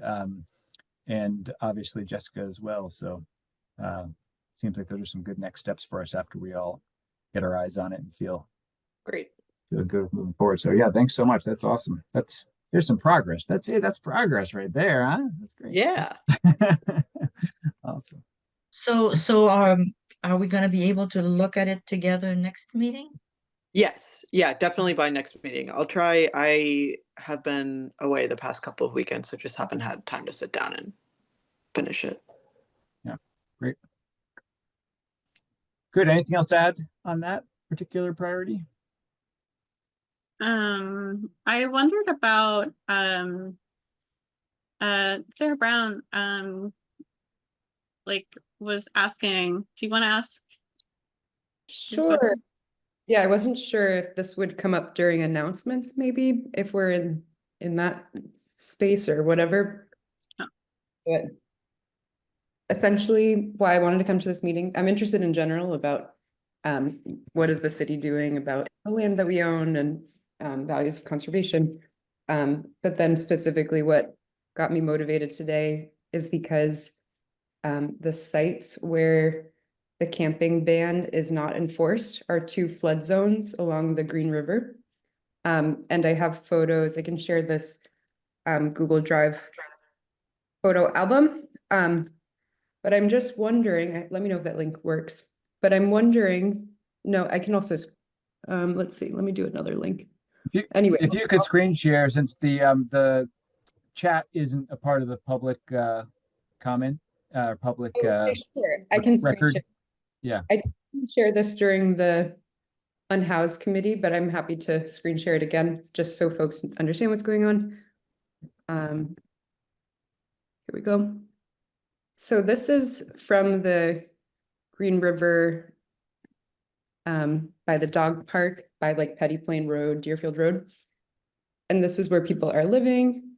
And obviously Jessica as well. So seems like those are some good next steps for us after we all get our eyes on it and feel Great. good moving forward. So yeah, thanks so much. That's awesome. There's some progress. That's it. That's progress right there, huh? That's great. Yeah. Awesome. So are we gonna be able to look at it together next meeting? Yes. Yeah, definitely by next meeting. I'll try. I have been away the past couple of weekends, so just haven't had time to sit down and finish it. Yeah, great. Good. Anything else to add on that particular priority? I wondered about Sarah Brown was asking, do you want to ask? Sure. Yeah, I wasn't sure if this would come up during announcements, maybe if we're in that space or whatever. Oh. But essentially why I wanted to come to this meeting, I'm interested in general about what is the city doing about the land that we own and values of conservation. But then specifically what got me motivated today is because the sites where the camping ban is not enforced are 2 flood zones along the Green River. And I have photos, I can share this Google Drive photo album. But I'm just wondering, let me know if that link works, but I'm wondering, no, I can also, let's see, let me do another link. Anyway. If you could screen share, since the chat isn't a part of the public comment, public Sure, I can screen record. share. Yeah. I didn't share this during the Unhoused committee, but I'm happy to screen share it again, just so folks understand what's going on. Here we go. So this is from the Green River by the dog park, by like Petty Plain Road, Deerfield Road. And this is where people are living.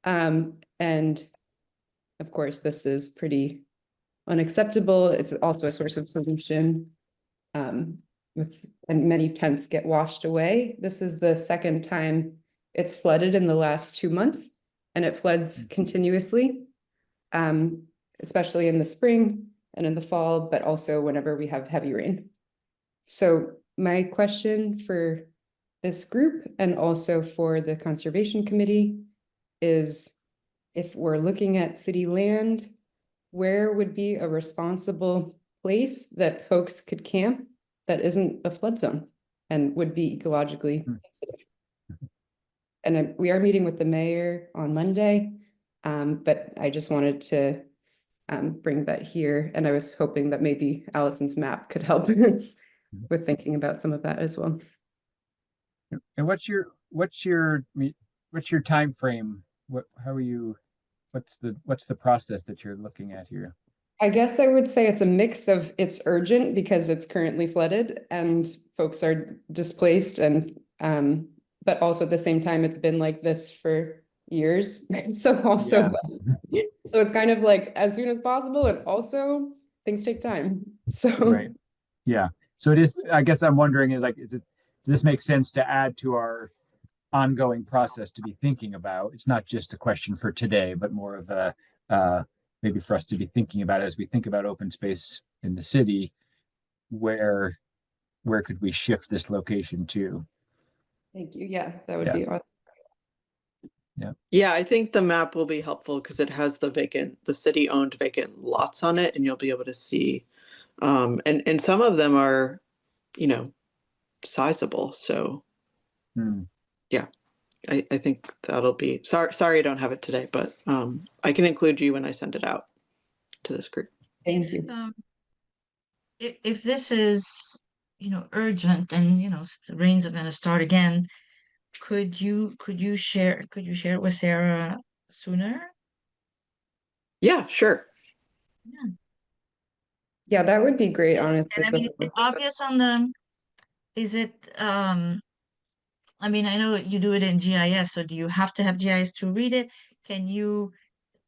And of course, this is pretty unacceptable. It's also a source of pollution. And many tents get washed away. This is the second time it's flooded in the last 2 months, and it floods continuously, especially in the spring and in the fall, but also whenever we have heavy rain. So my question for this group and also for the Conservation Committee is, if we're looking at city land, where would be a responsible place that folks could camp that isn't a flood zone and would be ecologically sensitive? And we are meeting with the mayor on Monday, but I just wanted to bring that here. And I was hoping that maybe Allison's map could help with thinking about some of that as well. And what's your time frame? How are you what's the process that you're looking at here? I guess I would say it's a mix of it's urgent because it's currently flooded and folks are displaced and but also at the same time it's been like this for years. So also so it's kind of like as soon as possible and also things take time. So Right. Yeah. So it is, I guess I'm wondering is like, does this make sense to add to our ongoing process to be thinking about? It's not just a question for today, but more of a, maybe for us to be thinking about as we think about open space in the city, where could we shift this location to? thank you. Yeah, that would Yeah. be awesome. Yeah, I think the map will be helpful because it has the city-owned vacant lots on it, and you'll be able to see. And some of them are, sizable. So Hmm. yeah, I think that'll be. Sorry, I don't have it today, but I can include you when I send it out to this group. Thank you. If this is, urgent and, rains are gonna start again, could you share it with Sarah sooner? Yeah, sure. Yeah, that would be great, honestly. And I mean, it's obvious on the, is it, I mean, I know you do it in GIS, so do you have to have GIS to read it? Can you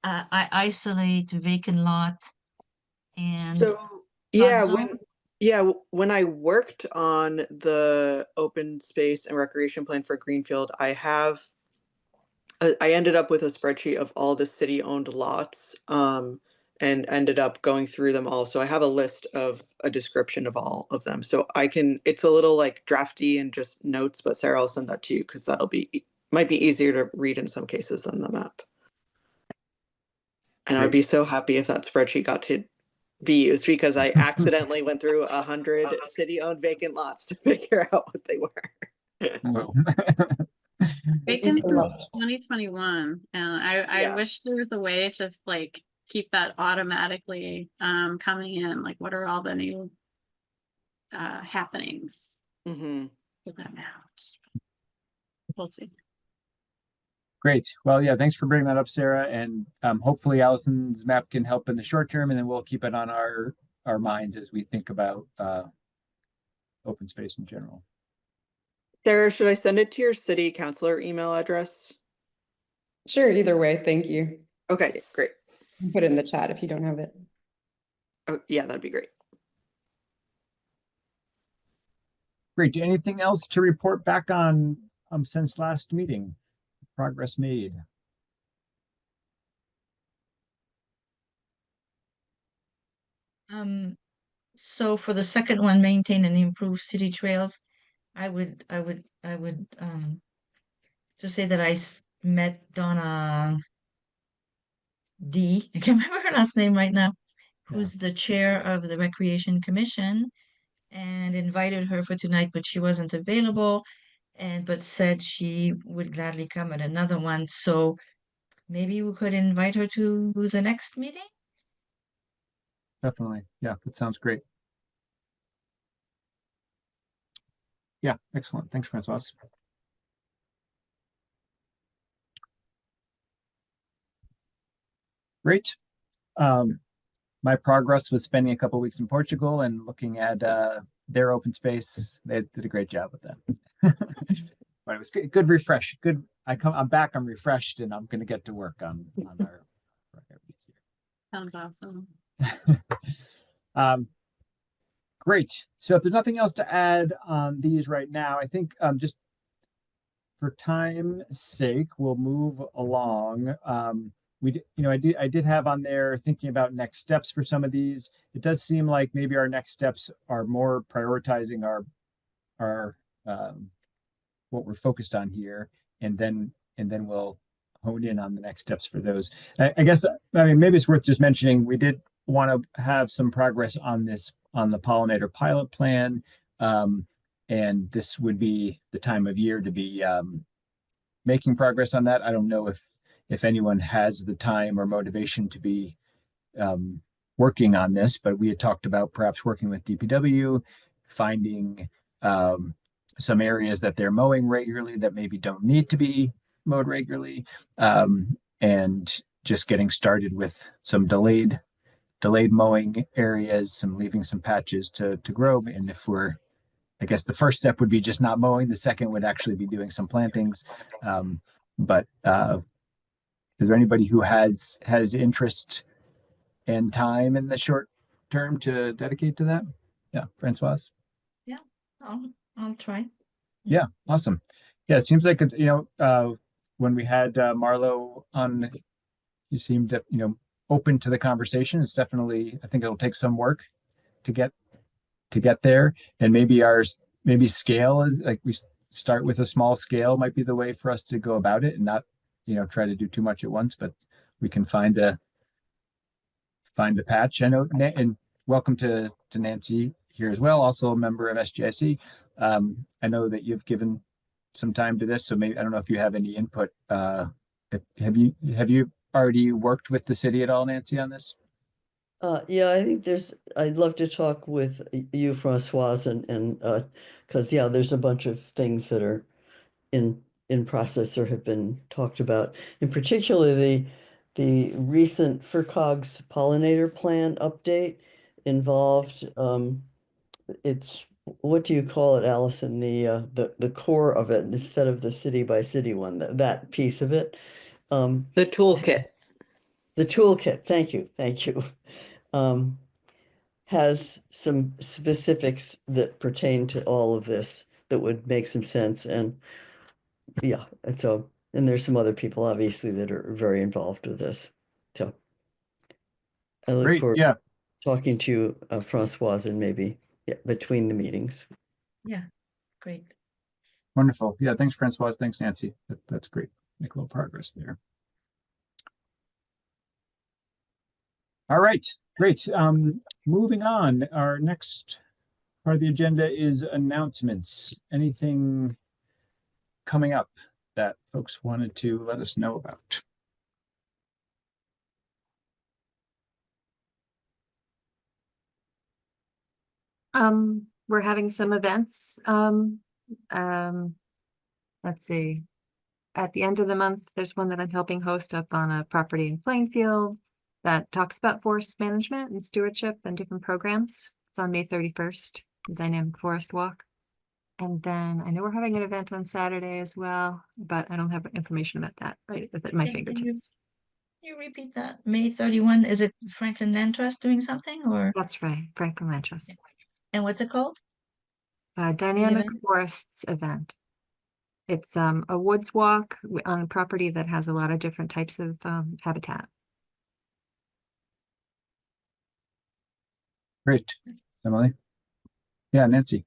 isolate vacant lot and So yeah, zone? when I worked on the open space and recreation plan for Greenfield, I ended up with a spreadsheet of all the city-owned lots, and ended up going through them all. So I have a list of a description of all of them. So it's a little like drafty and just notes, but Sarah, I'll send that to you because might be easier to read in some cases than the map. And I'd be so happy if that spreadsheet got to be used because I accidentally went through 100 city-owned vacant lots to figure out what they were. Well, Vacant so since much. 2021, and I Yeah. wish there was a way to like keep that automatically coming in. Like, what are all the new happenings? Mm-hmm. Put that out. We'll see. Great. Well, yeah, thanks for bringing that up, Sarah. And hopefully Allison's map can help in the short term, and then we'll keep it on our minds as we think about open space in general. Sarah, should I send it to your city councilor email address? Sure, either way, thank you. Okay, great. Put it in the chat if you don't have it. Oh, yeah, that'd be great. Great. Anything else to report back on since last meeting? Progress made. So for the second one, maintain and improve city trails, I would just say that I met Donna D. I can't remember her last name right now, who's the chair of the Recreation Commission, and invited her for tonight, but she wasn't available, but said she would gladly come at another one. So maybe we could invite her to the next meeting. Definitely. Yeah, that sounds great. Yeah, excellent. Thanks, Francois. Great. My progress was spending a couple weeks in Portugal and looking at their open space. They did a great job with that. But it was good refresh. Good. I'm back. I'm refreshed, and I'm going to get to work on our. Sounds awesome. Great. So if there's nothing else to add on these right now, I think just for time's sake, we'll move along. I did have on there thinking about next steps for some of these. It does seem like maybe our next steps are more prioritizing our what we're focused on here, and then we'll hone in on the next steps for those. I guess, I mean, maybe it's worth just mentioning, we did want to have some progress on the pollinator pilot plan. And this would be the time of year to be making progress on that. I don't know if anyone has the time or motivation to be working on this, but we had talked about perhaps working with DPW, finding some areas that they're mowing regularly that maybe don't need to be mowed regularly, and just getting started with some delayed mowing areas, some leaving some patches to grow. And if I guess the first step would be just not mowing. The second would actually be doing some plantings. But is there anybody who has interest and time in the short term to dedicate to that? Yeah, Francois. I'll try. Yeah, awesome. Yeah, it seems like it's, when we had Marlo on, you seemed open to the conversation. It's definitely, I think it'll take some work to get there, and maybe scale is like we start with a small scale might be the way for us to go about it, and not try to do too much at once, but we can find a patch. I know, and welcome to Nancy here as well, also a member of SGIC. I know that you've given some time to this, so maybe I don't know if you have any input. Have you already worked with the city at all, Nancy, on this? Yeah, I think I'd love to talk with you, Francoise, and because there's a bunch of things that are in process or have been talked about. In particular, the recent FERCog's pollinator plan update involved it's, what do you call it, Allison? The core of it instead of the city by city one, that piece of it. The toolkit. The toolkit, thank you. Has some specifics that pertain to all of this that would make some sense. And and there's some other people obviously that are very involved with this. So I look Great. forward Yeah. to talking to you, Francoise, and maybe between the meetings. Yeah, great. Wonderful. Yeah. Thanks, Francoise. Thanks, Nancy. That's great. Make a little progress there. All right. Great. Moving on. Our next part of the agenda is announcements. Anything coming up that folks wanted to let us know about? We're having some events. Let's see. At the end of the month, there's one that I'm helping host up on a property in Plainfield that talks about forest management and stewardship and different programs. It's on May 31st, Dynamic Forest Walk. And then I know we're having an event on Saturday as well, but I don't have information about that right at my fingertips. Can you repeat that? May 31, is it Franklin Land Trust doing something, or? That's right, Franklin Land Trust. And what's it called? Dynamic event? Forests event. It's a woods walk on a property that has a lot of different types of habitat. Great. Emily? Yeah, Nancy.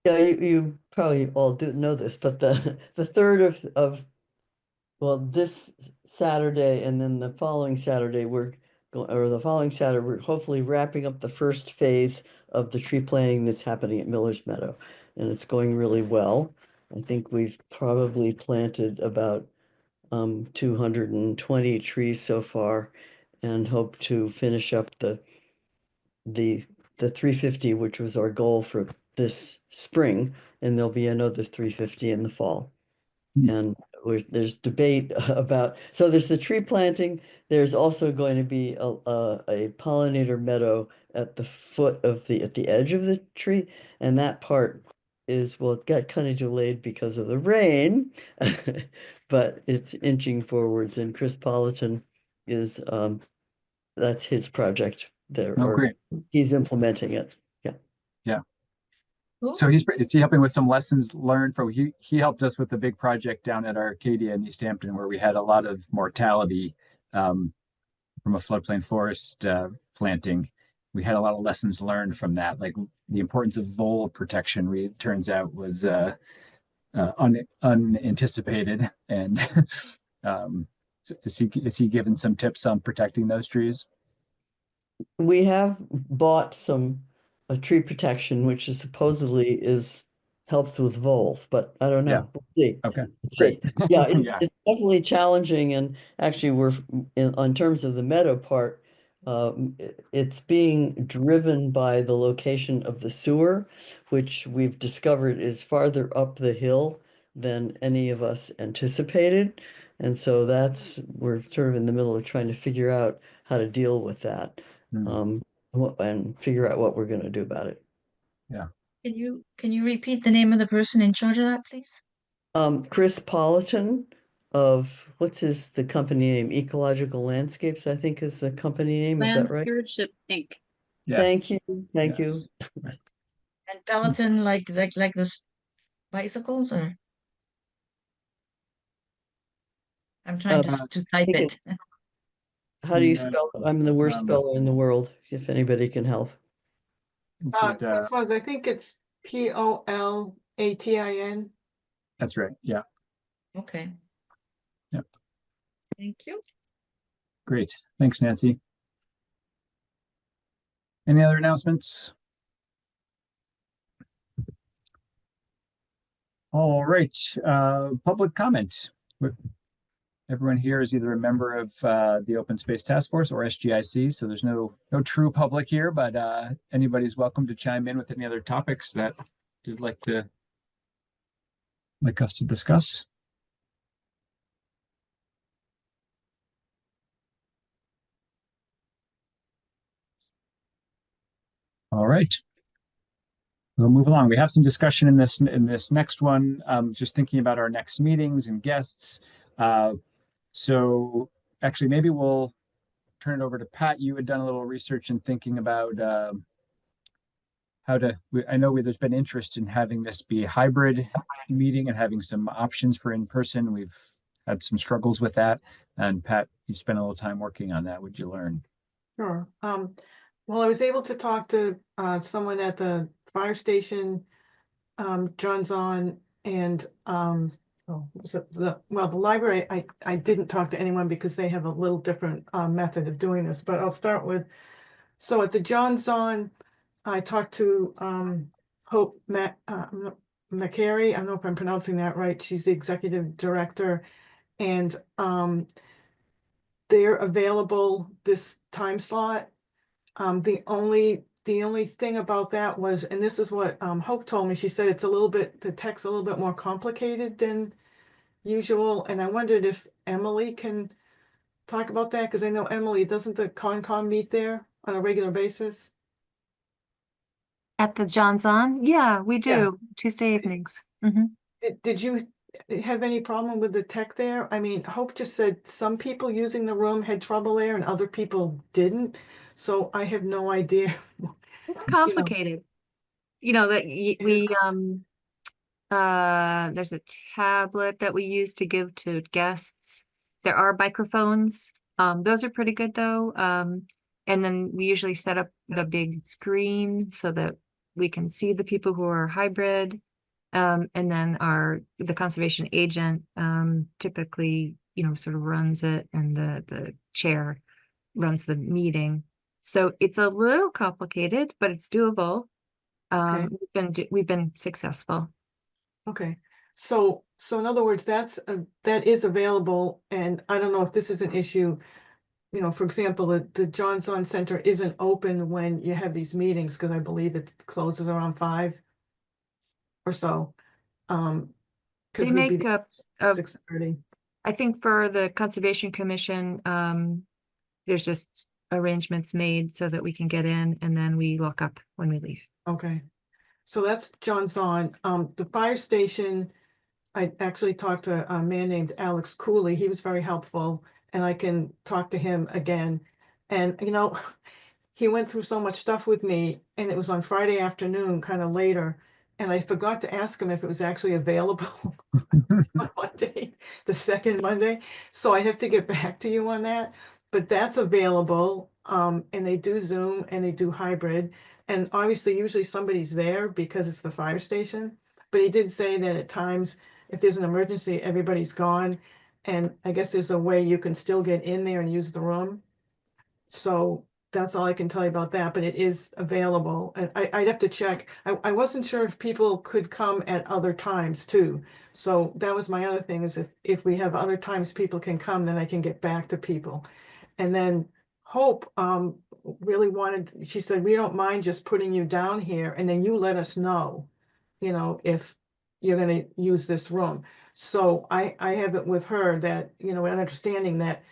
Yeah, you probably all do know this, but the third of this Saturday and then the following Saturday we're hopefully wrapping up the first phase of the tree planting that's happening at Miller's Meadow, and it's going really well. I think we've probably planted about 220 trees so far, and hope to finish up the 350, which was our goal for this spring, and there'll be another 350 in the fall. And there's debate about, so there's the tree planting, there's also going to be a pollinator meadow at the foot of at the edge of the tree, and that part it got kind of delayed because of the rain, but it's inching forwards, and Chris Politan is that's his project there. Oh, great. He's implementing it. So is he helping with some lessons learned from, he helped us with the big project down at Arcadia in East Hampton, where we had a lot of mortality from a floodplain forest planting. We had a lot of lessons learned from that, like the importance of vole protection. It turns out was unanticipated. And is he given some tips on protecting those trees? We have bought a tree protection, which is supposedly helps with voles, but I don't know. Yeah. We'll see. Okay, See. great. Yeah, Yeah. it's definitely challenging, and actually we're on terms of the meadow part, it's being driven by the location of the sewer, which we've discovered is farther up the hill than any of us anticipated. And so we're sort of in the middle of trying to figure out how to deal with that. Hmm. And figure out what we're gonna do about it. Can you repeat the name of the person in charge of that, please? Chris Politan what's the company name? Ecological Landscapes, I think is the company name, is Land that right? Stewardship Inc. Thank Yes. you, thank you. Yes. And Peloton, like those bicycles, or? I'm trying Uh, to type think it. How do you No, spell it? I'm the worst um, speller in the world, if anybody can help. Is it, Chris was, I think it's Polatin. that's right. Yeah. Okay. Yep. Thank you. Great. Thanks, Nancy. Any other announcements? All right, public comment. Everyone here is either a member of the Open Space Task Force or SGIC, so there's no true public here, but anybody's welcome to chime in with any other topics that you'd like us to discuss. All right. We'll move along. We have some discussion in this next one. Just thinking about our next meetings and guests. So actually, maybe we'll turn it over to Pat. You had done a little research and thinking about I know there's been interest in having this be a hybrid meeting and having some options for in-person. We've had some struggles with that. And Pat, you spent a little time working on that. What'd you learn? Sure. Well, I was able to talk to someone at the fire station, John's on, and the library. I didn't talk to anyone because they have a little different method of doing this. But I'll start with. So at the John's on, I talked to Hope McCary. I don't know if I'm pronouncing that right. She's the executive director, and they're available this time slot. The only thing about that was, and this is what Hope told me, she said the tech's a little bit more complicated than usual. And I wondered if Emily can talk about that, because I know Emily, doesn't the Concom meet there on a regular basis? At the John's On? Yeah, we Yeah. do, Tuesday evenings. Hmm. Did you have any problem with the tech there? I mean, Hope just said some people using the room had trouble there and other people didn't. So I have no idea. It's complicated. You know, that there's a tablet that we use to give to guests. There are microphones. Those are pretty good though. And then we usually set up the big screen so that we can see the people who are hybrid. And then the conservation agent typically, sort of runs it, and the chair runs the meeting. So it's a little complicated, but it's doable. Okay. We've been successful. Okay, so in other words, that is available, and I don't know if this is an issue. For example, the John's On Center isn't open when you have these meetings, because I believe it closes around 5 or so. They Because we'd be make up 6:30. I think for the Conservation Commission, there's just arrangements made so that we can get in, and then we lock up when we leave. Okay, so that's John's On. The fire station, I actually talked to a man named Alex Cooley. He was very helpful, and I can talk to him again. And, he went through so much stuff with me, and it was on Friday afternoon, kind of later. And I forgot to ask him if it was actually available on Monday, the second Monday. So I have to get back to you on that. But that's available. And they do Zoom and they do hybrid. And obviously, usually somebody's there because it's the fire station. But he did say that at times, if there's an emergency, everybody's gone. And I guess there's a way you can still get in there and use the room. So that's all I can tell you about that, but it is available. And I'd have to check. I wasn't sure if people could come at other times too. So that was my other thing, is if we have other times people can come, then I can get back to people. And then Hope really she said, we don't mind just putting you down here, and then you let us know, if you're going to use this room. So I have it with her that, you know, an understanding that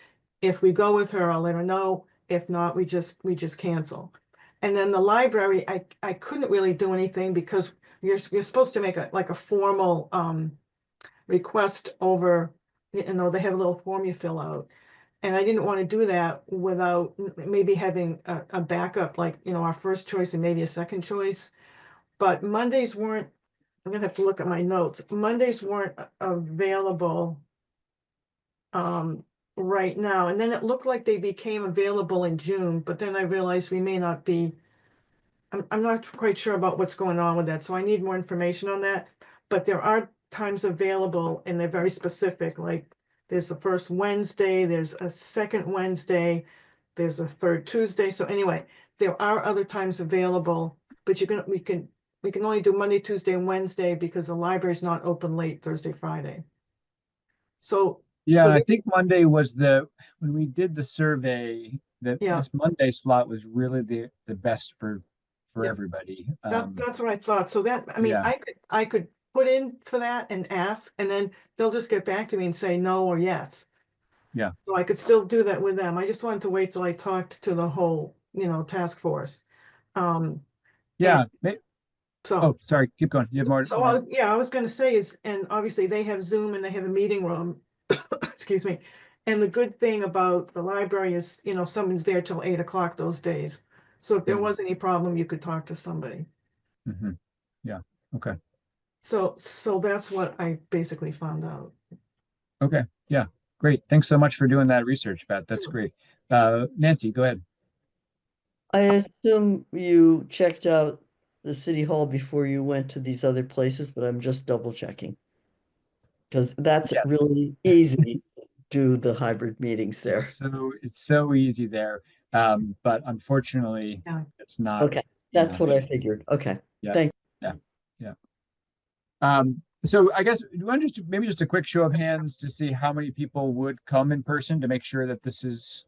if we go with her, I'll let her know. If not, we just cancel. And then the library, I couldn't really do anything because you're supposed to make like a formal request over, you know, they have a little form you fill out. And I didn't want to do that without maybe having a backup, like, you know, our first choice and maybe a second choice. But Mondays weren't, I'm gonna have to look at my notes. Mondays weren't available right now. And then it looked like they became available in June, but then I realized we may not be, I'm not quite sure about what's going on with that. So I need more information on that. But there are times available and they're very specific, like there's the first Wednesday, there's a second Wednesday, there's a third Tuesday. So anyway, there are other times available, but we can only do Monday, Tuesday, and Wednesday because the library's not open late Thursday, Friday. So Yeah, so and I they- think Monday was when we did the survey, that Yeah. this Monday slot was really the best for Yeah. everybody. that's what I thought. So that, I mean, yeah. I could put in for that and ask, and then they'll just get back to me and say no or yes. Yeah. So I could still do that with them. I just wanted to wait till I talked to the whole, you know, task force. Yeah. So. Oh, sorry, keep going. You have more. So I was gonna say is, and obviously they have Zoom and they have a meeting room, excuse me. And the good thing about the library is, you know, someone's there till 8 o'clock those days. So if there Mhm. was any problem, you could talk to somebody. Mhm. Yeah. Okay. So that's what I basically found out. Okay. Yeah. Great. Thanks so much for doing that research, Pat. That's great. Nancy, go ahead. I assume you checked out the city hall before you went to these other places, but I'm just double checking. Because that's Yeah. really easy to do the hybrid meetings there. It's so easy there. But unfortunately, Yeah. it's not. Okay, that's what I figured. Okay, Yeah. thank Yeah. So I guess do you want maybe just a quick show of hands to see how many people would come in person to make sure that this is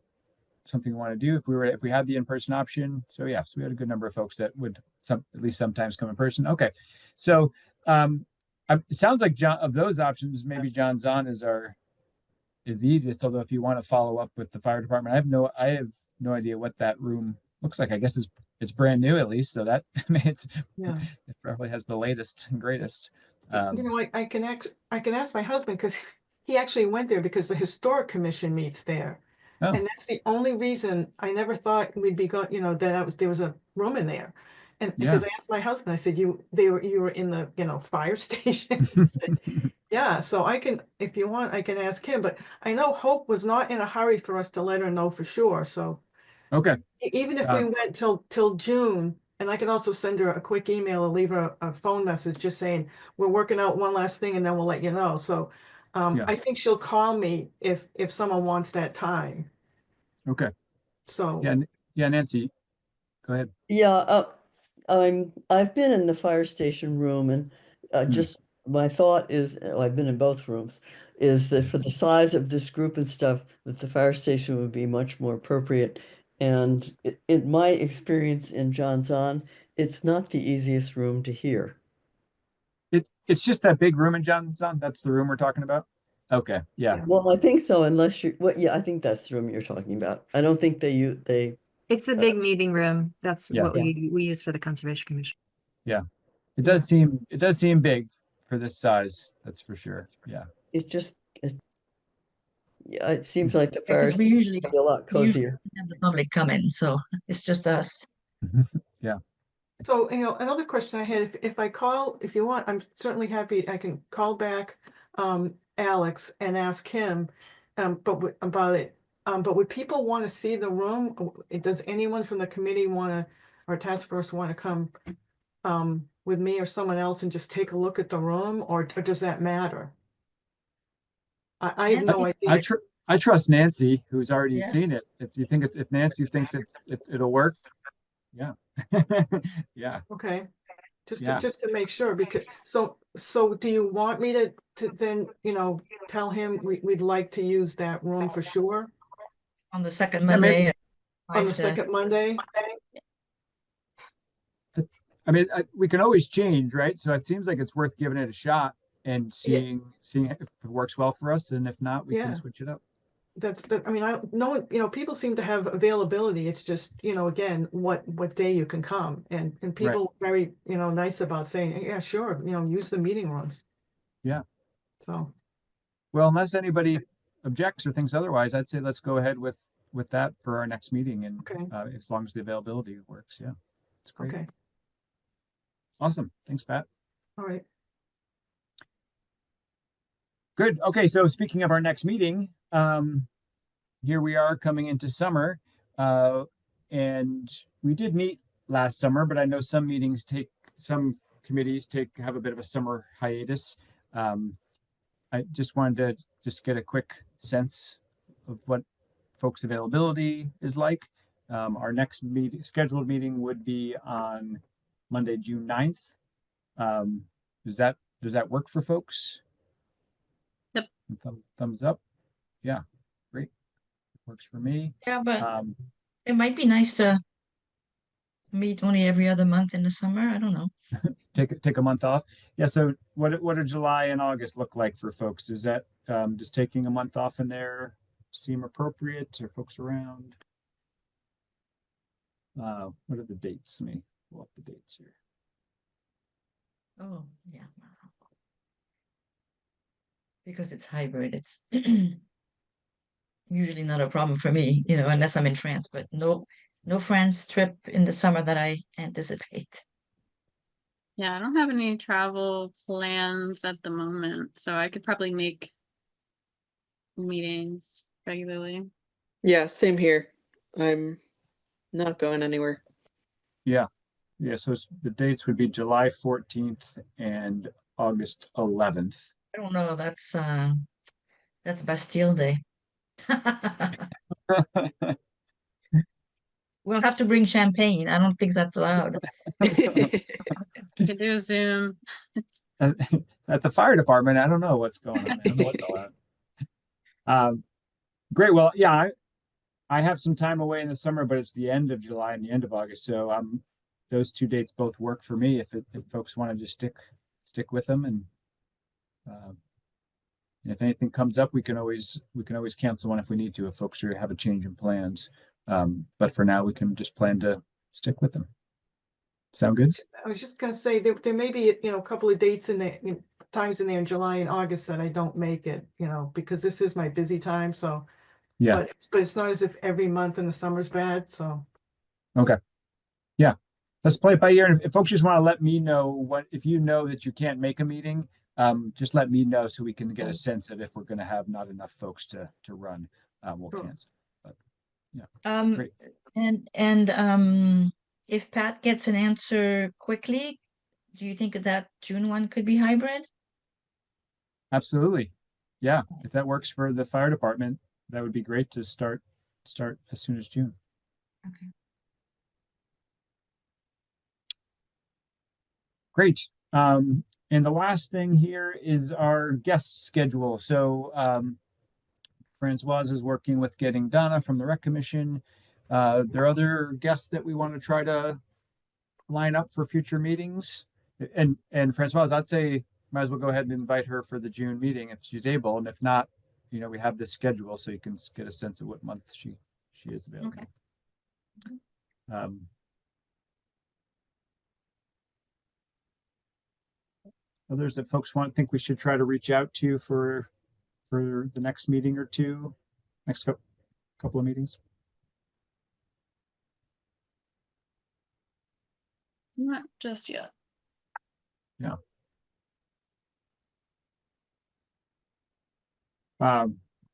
something we want to do if we had the in-person option. So yeah, so we had a good number of folks that would at least sometimes come in person. Okay. So it sounds like of those options, maybe John Zahn is the easiest, although if you want to follow up with the fire department, I have no idea what that room looks like. I guess it's brand new at least, so that I mean Yeah. it probably has the latest and greatest. You know, I can ask my husband because he actually went there because the historic commission meets there. Oh. And that's the only reason I never thought we'd be going, you know, there was a room in there. And because I asked my husband, I said, you were in the, you know, fire station. He said, yeah, so if you want, I can ask him, but I know Hope was not in a hurry for us to let her know for sure. So Okay. even if we went till June, and I can also send her a quick email or leave her a phone message just saying, we're working out one last thing and then we'll let you know. So Yeah. I think she'll call me if someone wants that time. Okay. So Yeah, Nancy, go ahead. Yeah, I've been in the fire station room and just my thought is, I've been in both rooms, is that for the size of this group and stuff, that the fire station would be much more appropriate. And in my experience in John's On, it's not the easiest room to hear. It's just that big room in Johnstown. That's the room we're talking about. Okay. Yeah. Well, I think so, unless yeah, I think that's the room you're talking about. I don't think they It's a big meeting room. That's Yeah. what we use for the Conservation Commission. Yeah. It does seem big for this size. That's for sure. Yeah. Yeah, it seems like the fire Because we usually would be a lot cozier. have the public come in, so it's just us. Yeah. So, you know, another question I had, if you want, I'm certainly happy, I can call back Alex and ask him about it. But would people want to see the room? Does anyone from the committee or task force want to come with me or someone else and just take a look at the room, or does that matter? I have no idea. I trust Nancy, who's already Yeah. seen it. If Nancy thinks it'll work, yeah. Yeah. Okay, Yeah. just to make sure, because so do you want me to then, you know, tell him we'd like to use that room for sure On the second Yeah, maybe- Monday. on the 5 to- second Monday? I mean, we can always change, right? So it seems like it's worth giving it a shot. and seeing if it works well for us, and if not, we Yeah. can switch it up. I mean, no one, people seem to have availability. It's just, again, what day you can come, and people are very, nice about saying, yeah, sure, use the meeting rooms. Yeah. So, Well, unless anybody objects or thinks otherwise, I'd say let's go ahead with that for our next meeting, and okay, as long as the availability works. Yeah, it's great. okay, Awesome. Thanks, Pat. all right. Good. Okay, so speaking of our next meeting, here we are coming into summer, and we did meet last summer, but I know some committees have a bit of a summer hiatus. I just wanted to get a quick sense of what folks' availability is like. Our next scheduled meeting would be on Monday, June 9th. Does that work for folks? Yep. Thumbs up. Yeah, great. Works for me. Yeah, but it might be nice to meet only every other month in the summer. I don't know. Take a month off. Yeah. So what do July and August look like for folks? Is that just taking a month off in there seem appropriate? Are folks around? What are the dates? Let me pull up the dates here. Oh, yeah. Because it's hybrid, it's usually not a problem for me, unless I'm in France, but no France trip in the summer that I anticipate. Yeah, I don't have any travel plans at the moment, so I could probably make meetings regularly. Yeah, same here. I'm not going anywhere. Yeah. So the dates would be July 14th and August 11th. I don't know, that's Bastille Day. We'll have to bring champagne. I don't think that's allowed. You could do a Zoom. At the fire department, I don't know what's going on. I don't know what's allowed. Great. Well, yeah, I have some time away in the summer, but it's the end of July and the end of August. So those two dates both work for me if folks want to just stick with them. And if anything comes up, we can always cancel one if we need to, if folks have a change in plans. But for now, we can just plan to stick with them. Sound good? I was just gonna say there may be, a couple of dates times in there in July and August that I don't make it, because this is my busy time. So, Yeah. but it's not as if every month in the summer's bad. So, Okay. Yeah. Let's play it by ear. And if folks just want to let me know if you know that you can't make a meeting, just let me know so we can get a sense of if we're going to have not enough folks to run. We'll Sure. cancel. But yeah. Great. And if Pat gets an answer quickly, do you think that June one could be hybrid? Absolutely. Yeah. If that works for the fire department, that would be great to start as soon as June. Okay. Great. And the last thing here is our guest schedule. So Francoise is working with getting Donna from the Rec Commission. There are other guests that we want to try to line up for future meetings. And Francoise, I'd say might as well go ahead and invite her for the June meeting if she's able. And if not, we have this schedule so you can get a sense of what month she is available. Okay. Others that folks think we should try to reach out to for the next meeting or two, next couple of meetings. Not just yet. Yeah.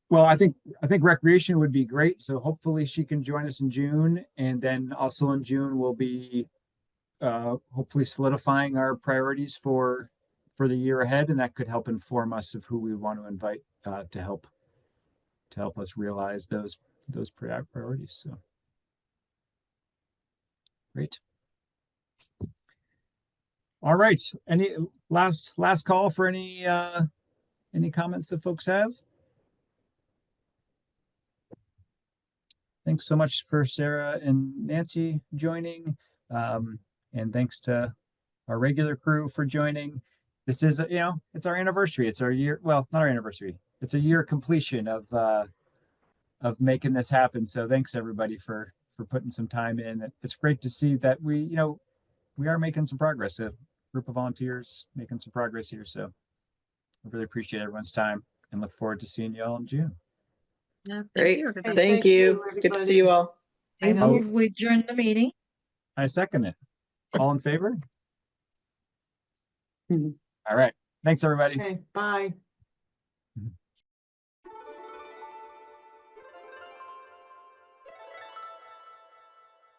Well, I think recreation would be great. So hopefully she can join us in June, and then also in June we'll be hopefully solidifying our priorities for the year ahead, and that could help inform us of who we want to invite to help us realize those priorities. So great. All right. Any last call for any comments that folks have? Thanks so much for Sarah and Nancy joining, and thanks to our regular crew for joining. this is, you know, it's our anniversary. It's our year. Well, not our anniversary. It's a year completion of making this happen. So thanks everybody for putting some time in. It's great to see that we, you know, we are making some progress. A group of volunteers making some progress here. So I really appreciate everyone's time and look forward to seeing you all in June. Yeah, thank Great. you, everybody. Thank thank you. you, Good to everybody. see you all. I I know. move we adjourn the meeting. I second it. All in favor? Mhm. All right. Thanks everybody. Okay, bye.